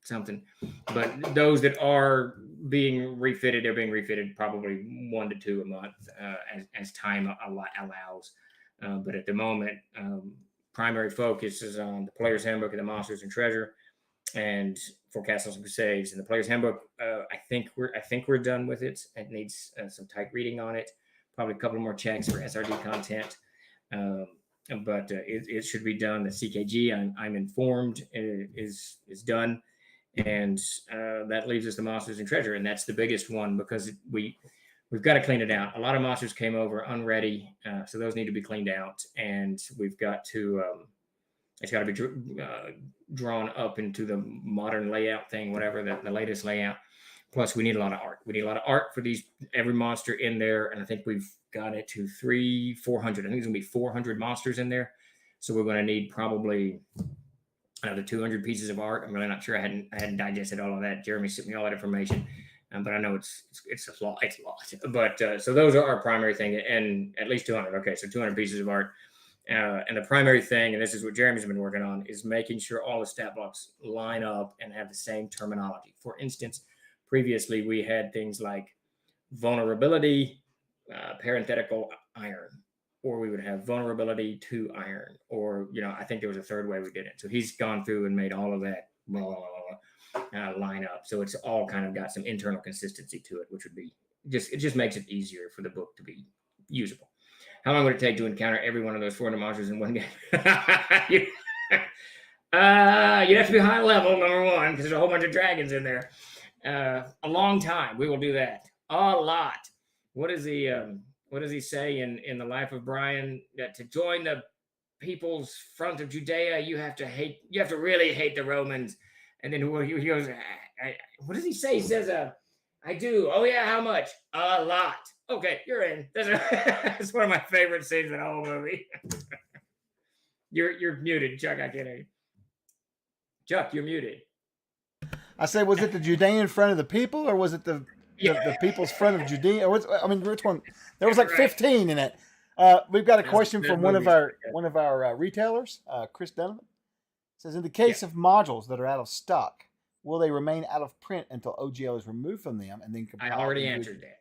Something, but those that are being refitted, they're being refitted probably 1 to 2 a month as time allows. But at the moment, primary focus is on the Player's Handbook of the Monsters and Treasure, and for Castles and Crusades. And the Player's Handbook, I think we're done with it. It needs some tight reading on it. Probably a couple more checks for SRD content, but it should be done. The CKG, I'm informed, is done, and that leaves us the Monsters and Treasure, and that's the biggest one because we've got to clean it out. A lot of monsters came over unready, so those need to be cleaned out, and we've got to. It's got to be drawn up into the modern layout thing, whatever the latest layout. Plus, we need a lot of art. We need a lot of art for every monster in there, and I think we've got it to 400. I think there's gonna be 400 monsters in there, so we're gonna need probably another 200 pieces of art. I'm really not sure. I hadn't digested all of that. Jeremy sent me all that information, but I know it's a lot. It's a lot. But so those are our primary thing, and at least 200. Okay, so 200 pieces of art. And the primary thing, and this is what Jeremy's been working on, is making sure all the stat blocks line up and have the same terminology. For instance, previously we had things like vulnerability, parenthetical iron, or we would have vulnerability to iron, or, I think there was a third way we did it. So he's gone through and made all of that line up. So it's all kind of got some internal consistency to it, which would be it just makes it easier for the book to be usable. How long would it take to encounter every one of those 400 monsters in one game? You'd have to be high level, number one, because there's a whole bunch of dragons in there. A long time. We will do that. A lot. What does he say in The Life of Brian? That to join the people's front of Judea, you have to really hate the Romans. And then he goes, what does he say? He says, I do. Oh yeah, how much? A lot. Okay, you're in. That's one of my favorite scenes in the whole movie. You're muted, Chuck. I can't hear you. Chuck, you're muted. I said, was it the Judean front of the people, or was it the people's front of Judea? Which one? There was like 15 in it. We've got a question from one of our retailers, Chris Donovan. It says, in the case of modules that are out of stock, will they remain out of print until OGL is removed from them and then compiled? I already answered that.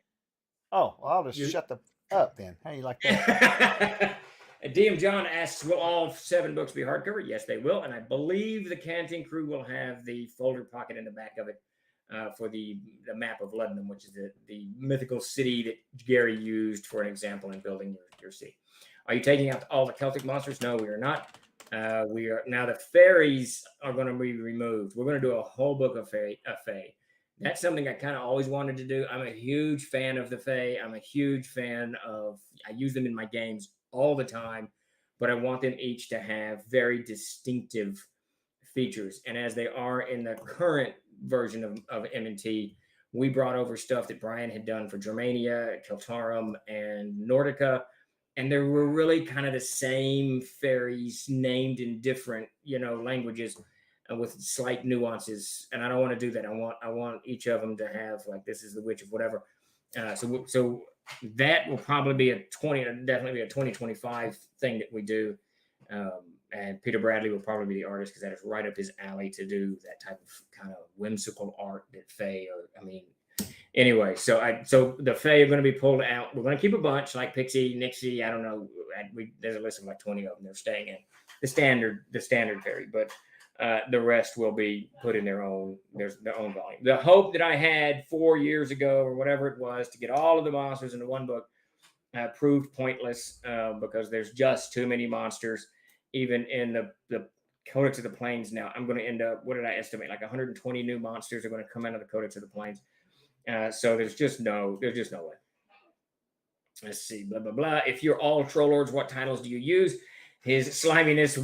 Oh, well, I'll just shut up then. How do you like that? DM John asks, will all 7 books be hardcover? Yes, they will. And I believe the Canting Crew will have the folder pocket in the back of it for the map of Luddenham, which is the mythical city that Gary used for an example in building your city. Are you taking out all the Celtic monsters? No, we are not. Now the fairies are going to be removed. We're going to do a whole book of Fae. That's something I kind of always wanted to do. I'm a huge fan of the Fae. I'm a huge fan I use them in my games all the time, but I want them each to have very distinctive features. And as they are in the current version of M&T, we brought over stuff that Brian had done for Germania, Keltarum, and Nordica. And they were really kind of the same fairies named in different, languages, with slight nuances. And I don't want to do that. I want each of them to have, like, this is the witch of whatever. So that will probably be definitely be a 2025 thing that we do. And Peter Bradley will probably be the artist because that is right up his alley to do that type of kind of whimsical art that Faye. Anyway, so the Fae are going to be pulled out. We're going to keep a bunch like Pixie, Nixie. I don't know. There's a list of like 20 of them. They're staying in the standard fairy, but the rest will be put in their own volume. The hope that I had 4 years ago or whatever it was to get all of the monsters into one book proved pointless because there's just too many monsters, even in the Codex of the Plains. Now I'm going to end up. What did I estimate? Like 120 new monsters are going to come out of the Codex of the Plains. So there's just no way. Let's see, blah, blah, blah. If you're all troll lords, what titles do you use? His sliminess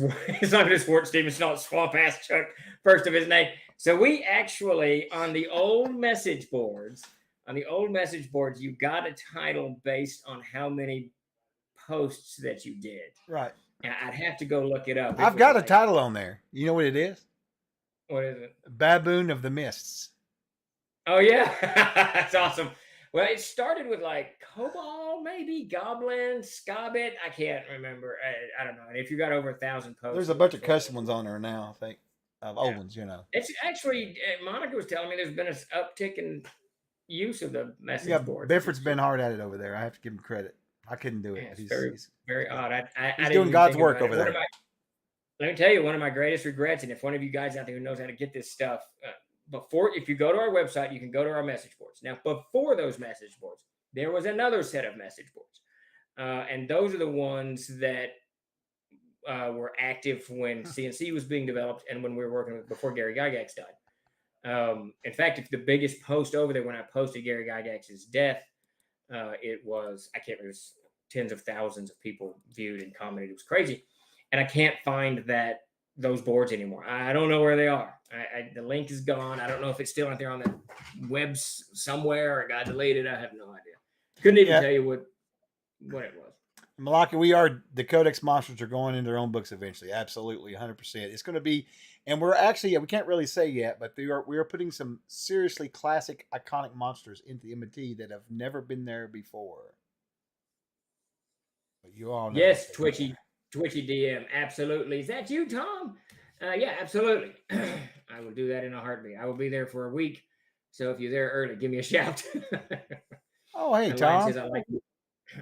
Wart Stevenson, not swamp ass Chuck, first of his name. So we actually, on the old message boards, you got a title based on how many posts that you did. Right. I'd have to go look it up. I've got a title on there. You know what it is? What is it? Baboon of the Mists. Oh, yeah. That's awesome. Well, it started with like Cobalt, maybe Goblin, Scobbit. I can't remember. I don't know. And if you got over 1,000 posts, there's a bunch of custom ones on there now, I think, of old ones, you know. It's actually, Monica was telling me there's been an uptick in use of the message board. Bifford's been hard at it over there. I have to give him credit. I couldn't do it. He's very odd. He's doing God's work over there. Let me tell you, one of my greatest regrets, and if one of you guys out there who knows how to get this stuff, if you go to our website, you can go to our message boards. Now, before those message boards, there was another set of message boards. And those are the ones that were active when CNC was being developed and when we were working with before Gary Gygax died. In fact, if the biggest post over there when I posted Gary Gygax's death, it was tens of thousands of people viewed and commented. It was crazy. And I can't find those boards anymore. I don't know where they are. The link is gone. I don't know if it's still out there on the web somewhere or it got deleted. I have no idea. Couldn't even tell you what it was. Malaki, the Codex monsters are going in their own books eventually. Absolutely, 100%. It's going to be, and we're actually, we can't really say yet, but we are putting some seriously classic, iconic monsters into M&T that have never been there before. But you all know. Yes, Twitchy DM, absolutely. Is that you, Tom? Yeah, absolutely. I will do that in a heartbeat. I will be there for a week. So if you're there early, give me a shout. Oh, hey, Tom. Says,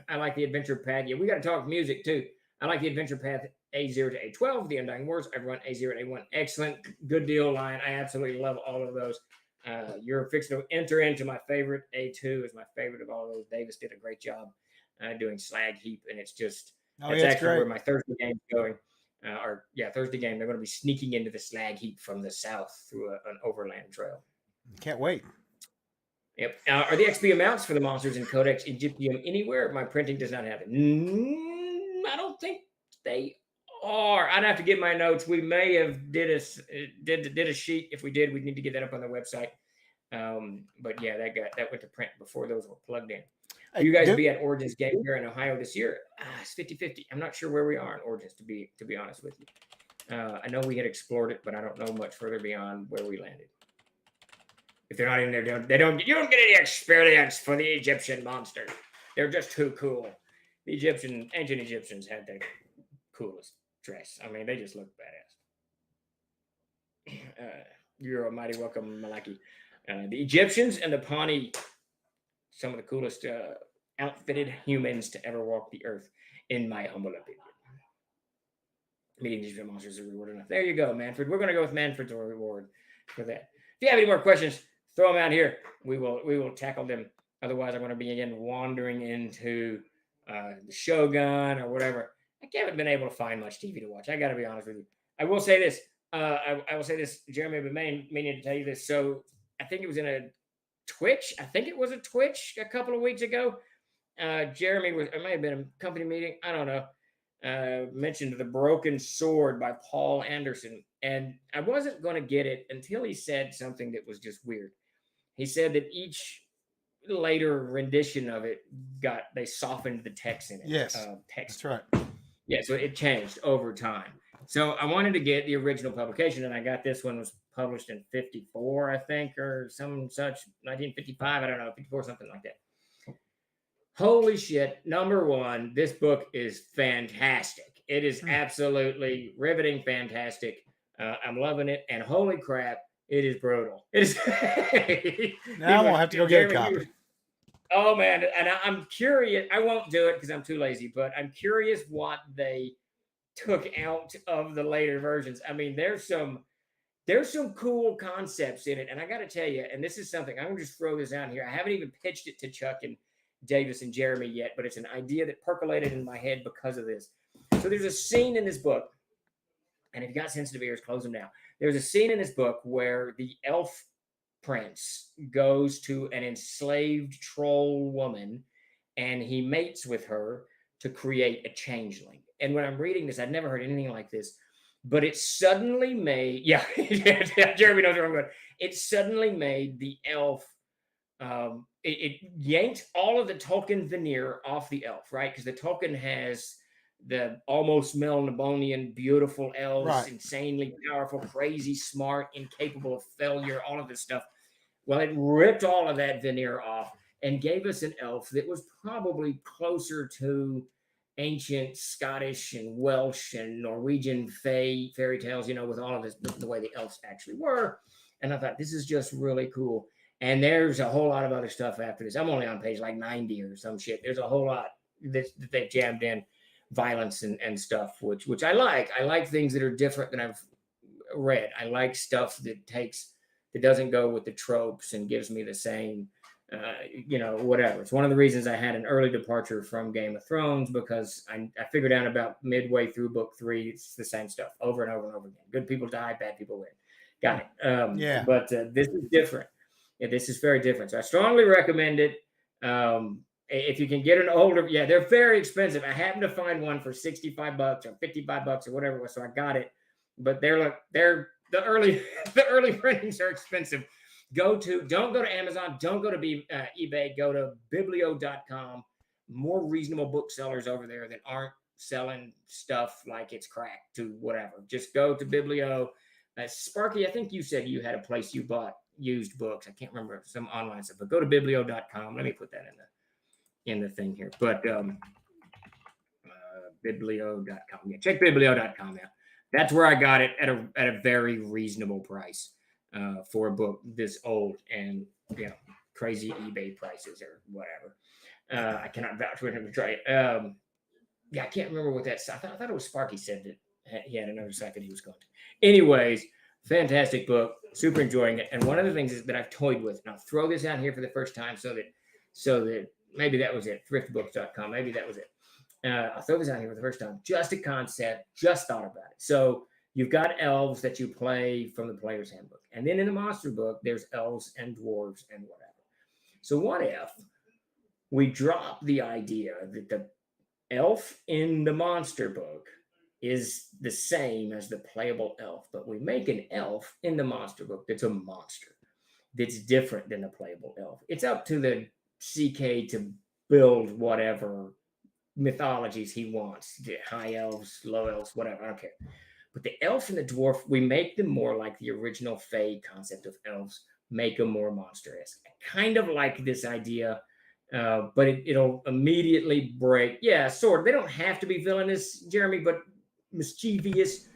I like the Adventure Path. Yeah, we got to talk music too. I like the Adventure Path A0 to A12, the Undying Wars. I've run A0 to A1. Excellent. Good deal line. I absolutely love all of those. You're fixing to enter into my favorite. A2 is my favorite of all of those. Davis did a great job doing Slag Heap, and it's just that's actually great. Where my Thursday game's going. Thursday game, they're going to be sneaking into the Slag Heap from the south through an overland trail. Can't wait. Yep. Are the XP amounts for the monsters in Codex Egyptium anywhere? My printing does not have it. I don't think they are. I'd have to get my notes. We may have did a sheet. If we did, we'd need to get that up on the website. But yeah, that went to print before those were plugged in. You guys will be at Origins Game here in Ohio this year. It's 50-50. I'm not sure where we are in Origins, to be honest with you. I know we had explored it, but I don't know much further beyond where we landed. If they're not in there, you don't get any experience for the Egyptian monsters. They're just too cool. The ancient Egyptians had the coolest dress. I mean, they just look badass. You're a mighty welcome, Malaki. The Egyptians and the Pawnee, some of the coolest outfitted humans to ever walk the earth, in my humble opinion. Meeting these monsters is a reward enough. There you go, Manfred. We're going to go with Manfred's reward for that. If you have any more questions, throw them out here. We will tackle them. Otherwise, I'm going to be again wandering into the Shogun or whatever. I haven't been able to find much TV to watch. I got to be honest with you. I will say this. I will say this. Jeremy, I've been meaning to tell you this. So I think it was in a Twitch. I think it was a Twitch a couple of weeks ago. Jeremy it may have been a company meeting. I don't know. Mentioned The Broken Sword by Paul Anderson. And I wasn't going to get it until he said something that was just weird. He said that each later rendition of it they softened the text in it. Yes, that's right. Yeah, so it changed over time. So I wanted to get the original publication, and I got this one was published in 54, I think, or some such, 1955, I don't know, 54, something like that. Holy shit, number one, this book is fantastic. It is absolutely riveting, fantastic. I'm loving it, and holy crap, it is brutal. It is. Now I'm gonna have to go get a Jeremy, copy. Oh man, and I'm curious. I won't do it because I'm too lazy. But I'm curious what they took out of the later versions. I mean, there's some cool concepts in it, and I got to tell you, and this is something I'm gonna just throw this out here. I haven't even pitched it to Chuck and Davis and Jeremy yet, but it's an idea that percolated in my head because of this. So there's a scene in this book, and if you got sensitive ears, close them down. There's a scene in this book where the elf prince goes to an enslaved troll woman, and he mates with her to create a changeling. And when I'm reading this, I'd never heard anything like this. But it suddenly made, yeah, Jeremy knows where I'm going. It suddenly made the elf, it yanked all of the Tolkien veneer off the elf, right? Because the Tolkien has the almost Melnibonian, beautiful elves, Right. insanely powerful, crazy, smart, incapable of failure, all of this stuff. Well, it ripped all of that veneer off and gave us an elf that was probably closer to ancient Scottish and Welsh and Norwegian fairy tales, with all of this, the way the elves actually were. And I thought, this is just really cool. And there's a whole lot of other stuff after this. I'm only on page like 90 or some shit. There's a whole lot that they've jammed in, violence and stuff, which I like. I like things that are different than I've read. I like stuff that doesn't go with the tropes and gives me the same whatever. It's one of the reasons I had an early departure from Game of Thrones, because I figured out about midway through book 3, it's the same stuff over and over and over again. Good people die, bad people win. Got it. Yeah. But this is different. Yeah, this is very different. So I strongly recommend it. If you can get an older, they're very expensive. I happened to find one for $65 or $55 or whatever it was, so I got it. But they're the early printings are expensive. Don't go to Amazon. Don't go to eBay. Go to biblio.com. More reasonable booksellers over there that aren't selling stuff like it's crack to whatever. Just go to Biblio. Sparky, I think you said you had a place you bought used books. I can't remember, some online stuff, but go to biblio.com. Let me put that in the thing here. But biblio.com. Yeah, check biblio.com out. That's where I got it at a very reasonable price for a book this old, and crazy eBay prices or whatever. I cannot vouch for him to try it. I can't remember what that. I thought it was Sparky said that he had another site that he was going to. Anyways, fantastic book, super enjoying it. And one of the things is that I've toyed with, and I'll throw this out here for the first time, so that maybe that was it. Thriftbooks.com, maybe that was it. I'll throw this out here for the first time. Just a concept, just thought about it. So you've got elves that you play from the player's handbook. And then in the monster book, there's elves and dwarves and whatever. So what if we drop the idea that the elf in the monster book is the same as the playable elf, but we make an elf in the monster book that's a monster, that's different than the playable elf? It's up to the CK to build whatever mythologies he wants, the high elves, low elves, whatever, I don't care. But the elf and the dwarf, we make them more like the original Fae concept of elves, make them more monster-esque. I kind of like this idea, but it'll immediately break. Yeah, sort of. They don't have to be villainous, Jeremy, but mischievous.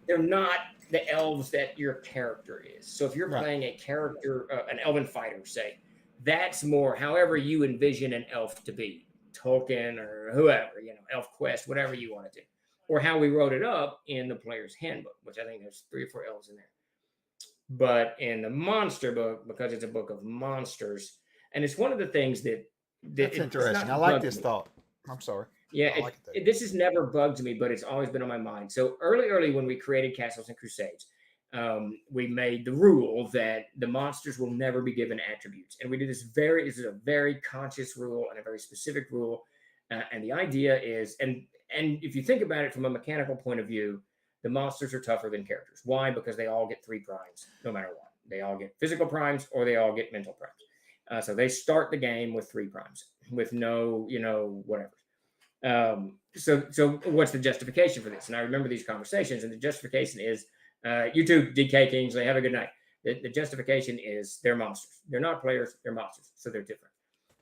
They're not the elves that your character is. So if you're playing a character, an elven fighter, say, that's more however you envision an elf to be. Tolkien or whoever, Elf Quest, whatever you want to do. Or how we wrote it up in the player's handbook, which I think there's 3 or 4 elves in there. But in the monster book, because it's a book of monsters, and it's one of the things that's interesting. I like this thought. I'm sorry. Yeah, this has never bugged me, but it's always been on my mind. So early when we created Castles and Crusades, we made the rule that the monsters will never be given attributes. And we did this is a very conscious rule and a very specific rule. And the idea is, and if you think about it from a mechanical point of view, the monsters are tougher than characters. Why? Because they all get 3 primes, no matter what. They all get physical primes or they all get mental primes. So they start the game with 3 primes, with no, whatever. So what's the justification for this? And I remember these conversations, and the justification is, you two, DK Kingsley, have a good night. The justification is they're monsters. They're not players, they're monsters, so they're different.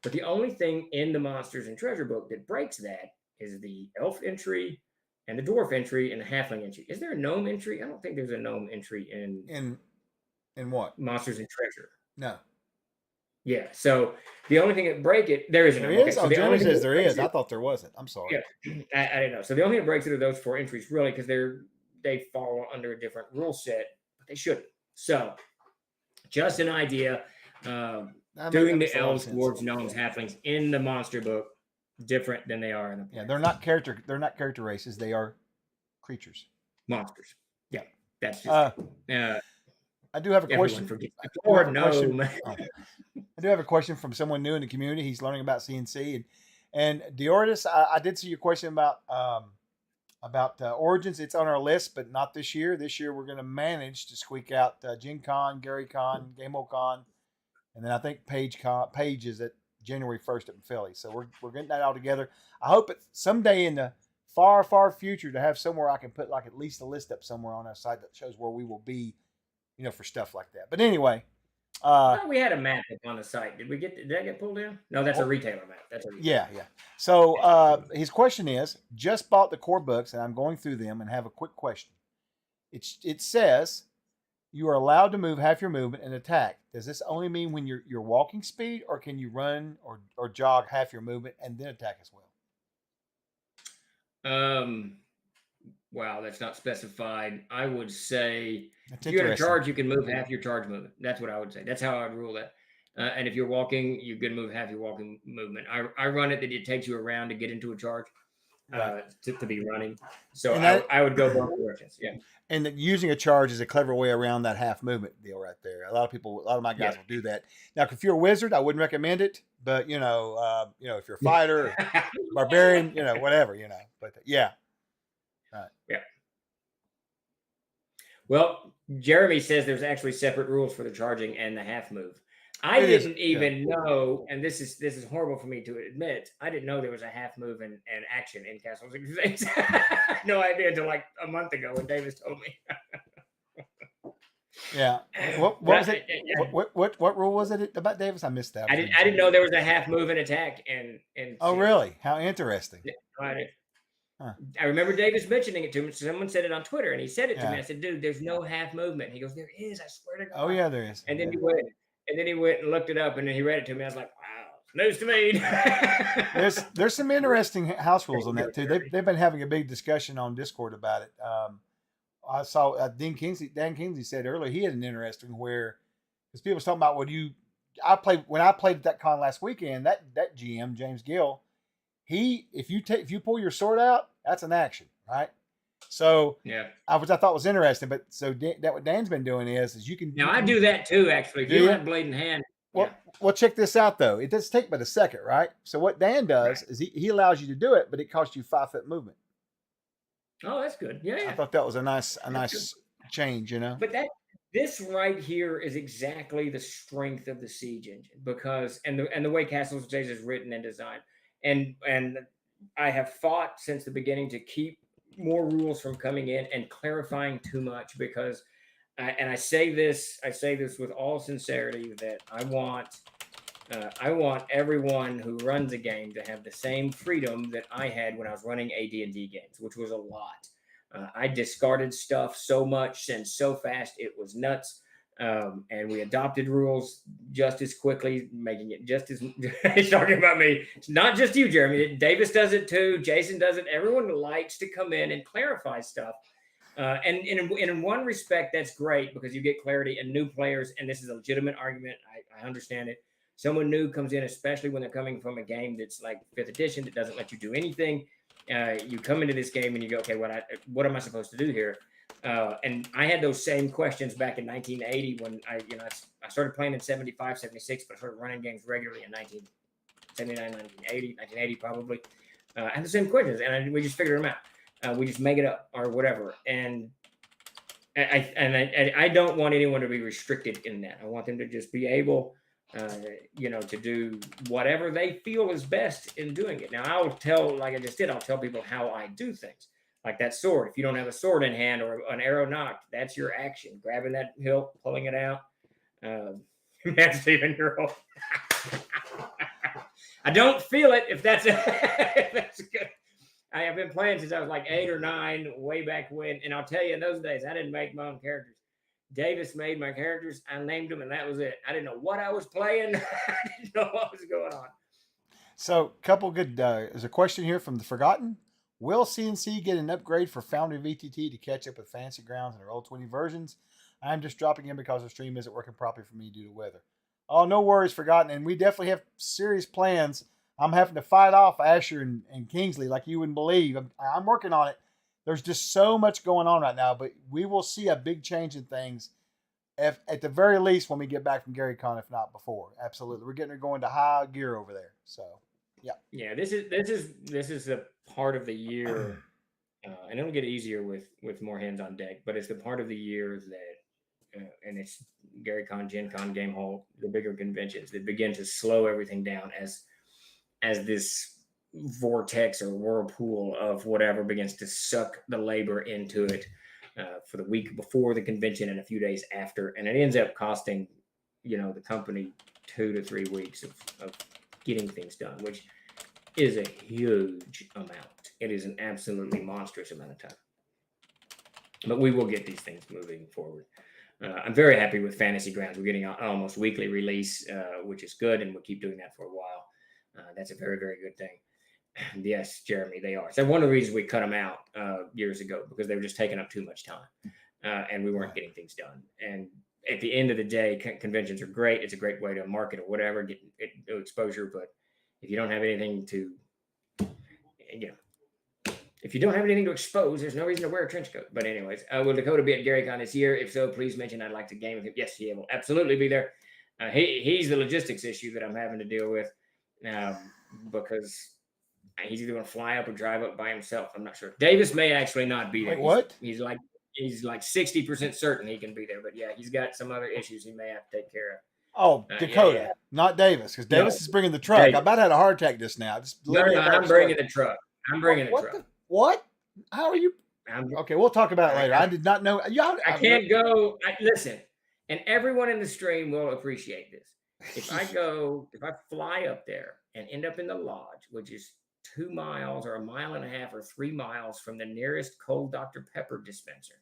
But the only thing in the Monsters and Treasure book that breaks that is the elf entry and the dwarf entry and the halfling entry. Is there a gnome entry? I don't think there's a gnome entry In what? Monsters and Treasure. No. Yeah. So the only thing that break it, there isn't. There Okay, is? so Oh, the Jeremy only thing says that there breaks is. it- I thought there wasn't. I'm sorry. Yeah, I didn't know. So the only thing that breaks it are those 4 entries, really, because they fall under a different rule set, but they shouldn't. So, just an idea. Doing the makes a lot of elves, sense. dwarves, gnomes, halflings in the monster book different than they are in the Yeah, they're not character races. They are creatures. monsters. Yeah, that's just. I do have a Everyone question. forgets the I do have dwarf a question. gnome. I do have a question from someone new in the community. He's learning about CNC and Diordis. I did see your question about Origins. It's on our list, but not this year. This year we're going to manage to squeak out Gen Con, Gary Con, Gameo Con, and then I think Page is at January 1st at Philly. So we're getting that all together. I hope it someday in the far, far future to have somewhere I can put like at least a list up somewhere on our site that shows where we will be, for stuff like that. But anyway, I thought we had a map up on the site. Did that get pulled down? No, that's a retailer map. That's a retailer. yeah. So his question is: just bought the core books, and I'm going through them, and have a quick question. It says you are allowed to move half your movement and attack. Does this only mean when you're walking speed, or can you run or jog half your movement and then attack as well? Wow, that's not specified. I would say That's if you're in a interesting. charge, you can move half your charge movement. That's what I would say. That's how I would rule that. And if you're walking, you can move half your walking movement. I run it that it takes you around to get into a charge to be running. So I would go both directions. Yeah. And using a charge is a clever way around that half movement deal right there. A lot of my guys will do that. Now, if you're a wizard, I wouldn't recommend it. But if you're a fighter, or barbarian, whatever, But yeah. Right. Yeah. Well, Jeremy says there's actually separate rules for the charging and the half move. I didn't even know, and this is horrible for me to admit, I didn't know there was a half move and action in Castle 66. No idea until like a month ago when Davis told me. Yeah. What was it? What rule was it about, Davis? I missed that. I didn't know there was a half move and attack and Oh, really? How interesting. Yeah, I remember Davis mentioning it to me. Someone said it on Twitter, and he said it to me. I said, "Dude, there's no half movement." He goes, "There is. I swear to God." Oh yeah, there is. And then he went and looked it up, and then he read it to me. I was like, "Wow, news to me." There's some interesting house rules on that too. They've been having a big discussion on Discord about it. I saw Dan Kingsley said earlier he had an interesting where because people was talking about when I played at that con last weekend. That GM James Gill. If you pull your sword out, that's an action, right? So yeah, which I thought was interesting. But so what Dan's been doing is you can. I do that too, actually. If you don't have blade in hand. Well, check this out though. It does take but a second, right? So what Dan does is he allows you to do it, but it costs you 5 foot movement. Oh, that's good. Yeah. I thought that was a nice change, But this right here is exactly the strength of the Siege engine because and the way Castles of Days is written and designed. And I have fought since the beginning to keep more rules from coming in and clarifying too much because, and I say this with all sincerity that I want everyone who runs a game to have the same freedom that I had when I was running AD&D games, which was a lot. I discarded stuff so much and so fast it was nuts. And we adopted rules just as quickly, making it just as he's talking about me. It's not just you, Jeremy. Davis does it too. Jason does it. Everyone likes to come in and clarify stuff. And in one respect, that's great because you get clarity and new players. And this is a legitimate argument. I understand it. Someone new comes in, especially when they're coming from a game that's like 5th edition that doesn't let you do anything. You come into this game and you go, okay, what am I supposed to do here? And I had those same questions back in 1980 when I started playing in 75, 76, but I started running games regularly in 1979, 1980 probably. I had the same questions, and we just figured them out. We just make it up or whatever. And I don't want anyone to be restricted in that. I want them to just be able, to do whatever they feel is best in doing it. Now, I'll tell people how I do things. Like that sword. If you don't have a sword in hand or an arrow knocked, that's your action. Grabbing that hilt, pulling it out. That's even your own. I don't feel it if that's good. I have been playing since I was like 8 or 9, way back when. And I'll tell you, in those days, I didn't make my own characters. Davis made my characters. I named them, and that was it. I didn't know what I was playing. I didn't know what was going on. So, couple good. There's a question here from the Forgotten. Will CNC get an upgrade for Foundry VTT to catch up with Fantasy Grounds and Roll20 versions? I'm just dropping in because the stream isn't working properly for me due to weather. Oh, no worries, Forgotten. And we definitely have serious plans. I'm having to fight off Asher and Kingsley like you wouldn't believe. I'm working on it. There's just so much going on right now, but we will see a big change in things at the very least when we get back from GaryCon, if not before. Absolutely. We're getting her going to high gear over there. So, yeah. Yeah, this is a part of the year, and it'll get easier with more hands on deck, but it's the part of the year that, and it's GaryCon, Gen Con, Game Hall, the bigger conventions that begin to slow everything down as this vortex or whirlpool of whatever begins to suck the labor into it for the week before the convention and a few days after, and it ends up costing the company 2 to 3 weeks of getting things done, which is a huge amount. It is an absolutely monstrous amount of time, but we will get these things moving forward. I'm very happy with Fantasy Grounds. We're getting an almost weekly release, which is good, and we'll keep doing that for a while. That's a very, very good thing. And yes, Jeremy, they are. So one of the reasons we cut them out years ago, because they were just taking up too much time, and we weren't getting things done. And at the end of the day, conventions are great. It's a great way to market or whatever, get exposure. But if you don't have anything to, if you don't have anything to expose, there's no reason to wear a trench coat. But anyways, will Dakota be at GaryCon this year? If so, please mention I'd like to game with him. Yes, he will absolutely be there. He's the logistics issue that I'm having to deal with because he's either going to fly up or drive up by himself. I'm not sure. Davis may actually not be there. Wait, what? He's like 60% certain he can be there, but yeah, he's got some other issues he may have to take care of. Oh, Dakota, not Davis, because Davis is bringing the truck. Davis. I about had a heart attack just now. I'm bringing the truck. I'm bringing the truck. What? How are you? Okay, we'll talk about it later. I did not know. I can't go. Listen, and everyone in the stream will appreciate this. If I fly up there and end up in the lodge, which is 2 miles or 1.5 miles or 3 miles from the nearest cold Dr. Pepper dispenser,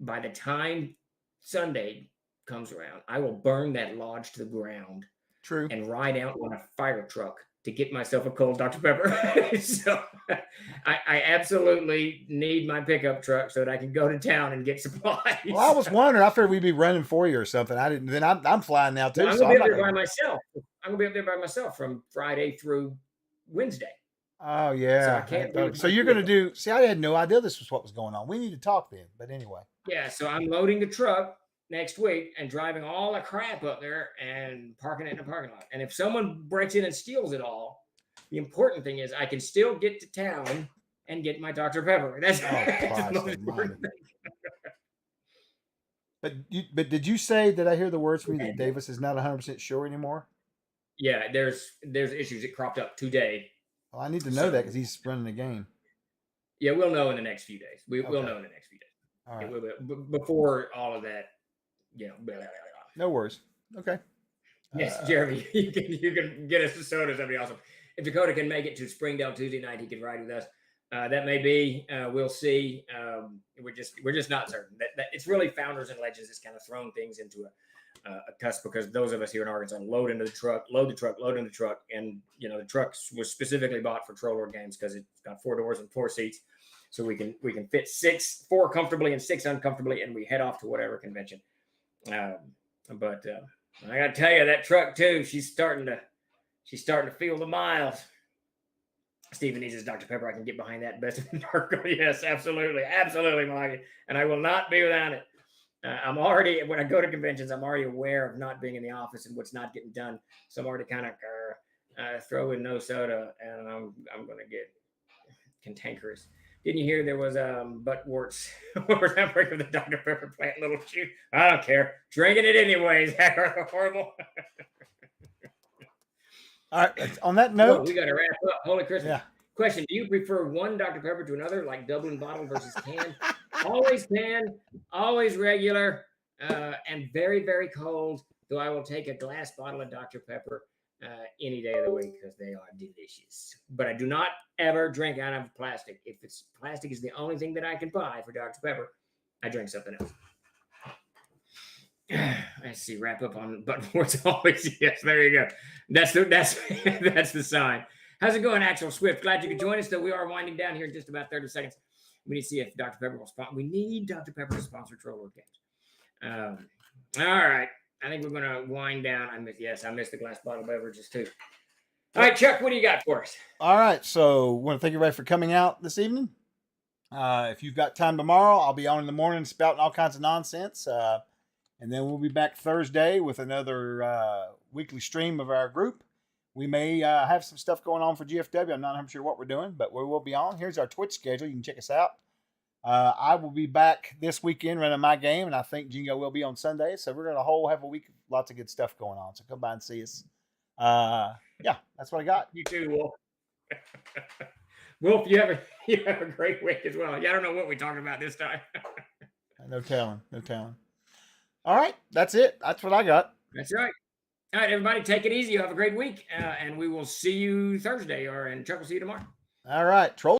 by the time Sunday comes around, I will burn that lodge to the ground. True. And ride out on a fire truck to get myself a cold Dr. Pepper. So I absolutely need my pickup truck so that I can go to town and get supplies. Well, I was wondering. I figured we'd be running for you or something. I didn't. Then I'm flying now too. Well, I'm gonna be up there by myself. I'm gonna be up there by myself from Friday through Wednesday. Oh yeah. So I can't. So you're gonna do? See, I had no idea this was what was going on. We need to talk then. But anyway. Yeah. So I'm loading the truck next week and driving all the crap up there and parking it in a parking lot. And if someone breaks in and steals it all, the important thing is I can still get to town and get my Dr. Pepper. That's the most important thing. But did you say that I hear the words from you that Davis is not 100% sure anymore? Yeah, there's issues that cropped up today. Well, I need to know that because he's running the game. Yeah, we'll know in the next few days. We'll know in the next few days. All right. Before all of that, blah, blah, blah. No worries. Okay. Yes, Jeremy, you can get us a soda. That'd be awesome. If Dakota can make it to Springdale Tuesday night, he can ride with us. That may be. We'll see. We're just not certain. That it's really Founders and Legends that's kind of thrown things into a cusp, because those of us here in Arkansas load into the truck, load the truck, and the truck was specifically bought for Troll Lord games because it's got 4 doors and 4 seats, so we can fit 4 comfortably and 6 uncomfortably, and we head off to whatever convention. But I got to tell you, that truck too, she's starting to feel the miles. Stephen needs his Dr. Pepper. I can get behind that. Best in dark. Yes, absolutely, Malaki. And I will not be without it. I'm already, when I go to conventions, I'm already aware of not being in the office and what's not getting done. So I'm already kind of throw in no soda, and I'm going to get cantankerous. Didn't you hear there was butt warts over that break of the Dr. Pepper plant little shoe? I don't care. Drinking it anyways. Horrible. All right. On that note, we got to wrap up. Holy Christmas. Yeah. Question: do you prefer one Dr. Pepper to another, like Dublin bottle versus can? Always can, always regular, and very, very cold. Though I will take a glass bottle of Dr. Pepper any day of the week because they are delicious. But I do not ever drink out of plastic. If it's plastic is the only thing that I can buy for Dr. Pepper, I drink something else. Let's see. Wrap up on button boards always. Yes, there you go. That's the sign. How's it going, Axel Swift? Glad you could join us. Though we are winding down here in just about 30 seconds. We need to see if Dr. Pepper will sponsor. We need Dr. Pepper to sponsor Troll Lord Games. All right. I think we're going to wind down. I missed the glass bottle beverages too. All right, Chuck, what do you got for us? All right. So, want to thank everybody for coming out this evening. If you've got time tomorrow, I'll be on in the morning spouting all kinds of nonsense. And then we'll be back Thursday with another weekly stream of our group. We may have some stuff going on for GFW. I'm not 100% sure what we're doing, but we will be on. Here's our Twitch schedule. You can check us out. I will be back this weekend running my game, and I think Jingo will be on Sunday. So we're going to have a week of lots of good stuff going on. So come by and see us. Yeah, that's what I got. You too, Wolf. Wolf, you have a great week as well. Yeah, I don't know what we talked about this time. No telling. All right, that's it. That's what I got. That's right. All right, everybody, take it easy. You have a great week, and we will see you Thursday, and Chuck will see you tomorrow. All right, Troll.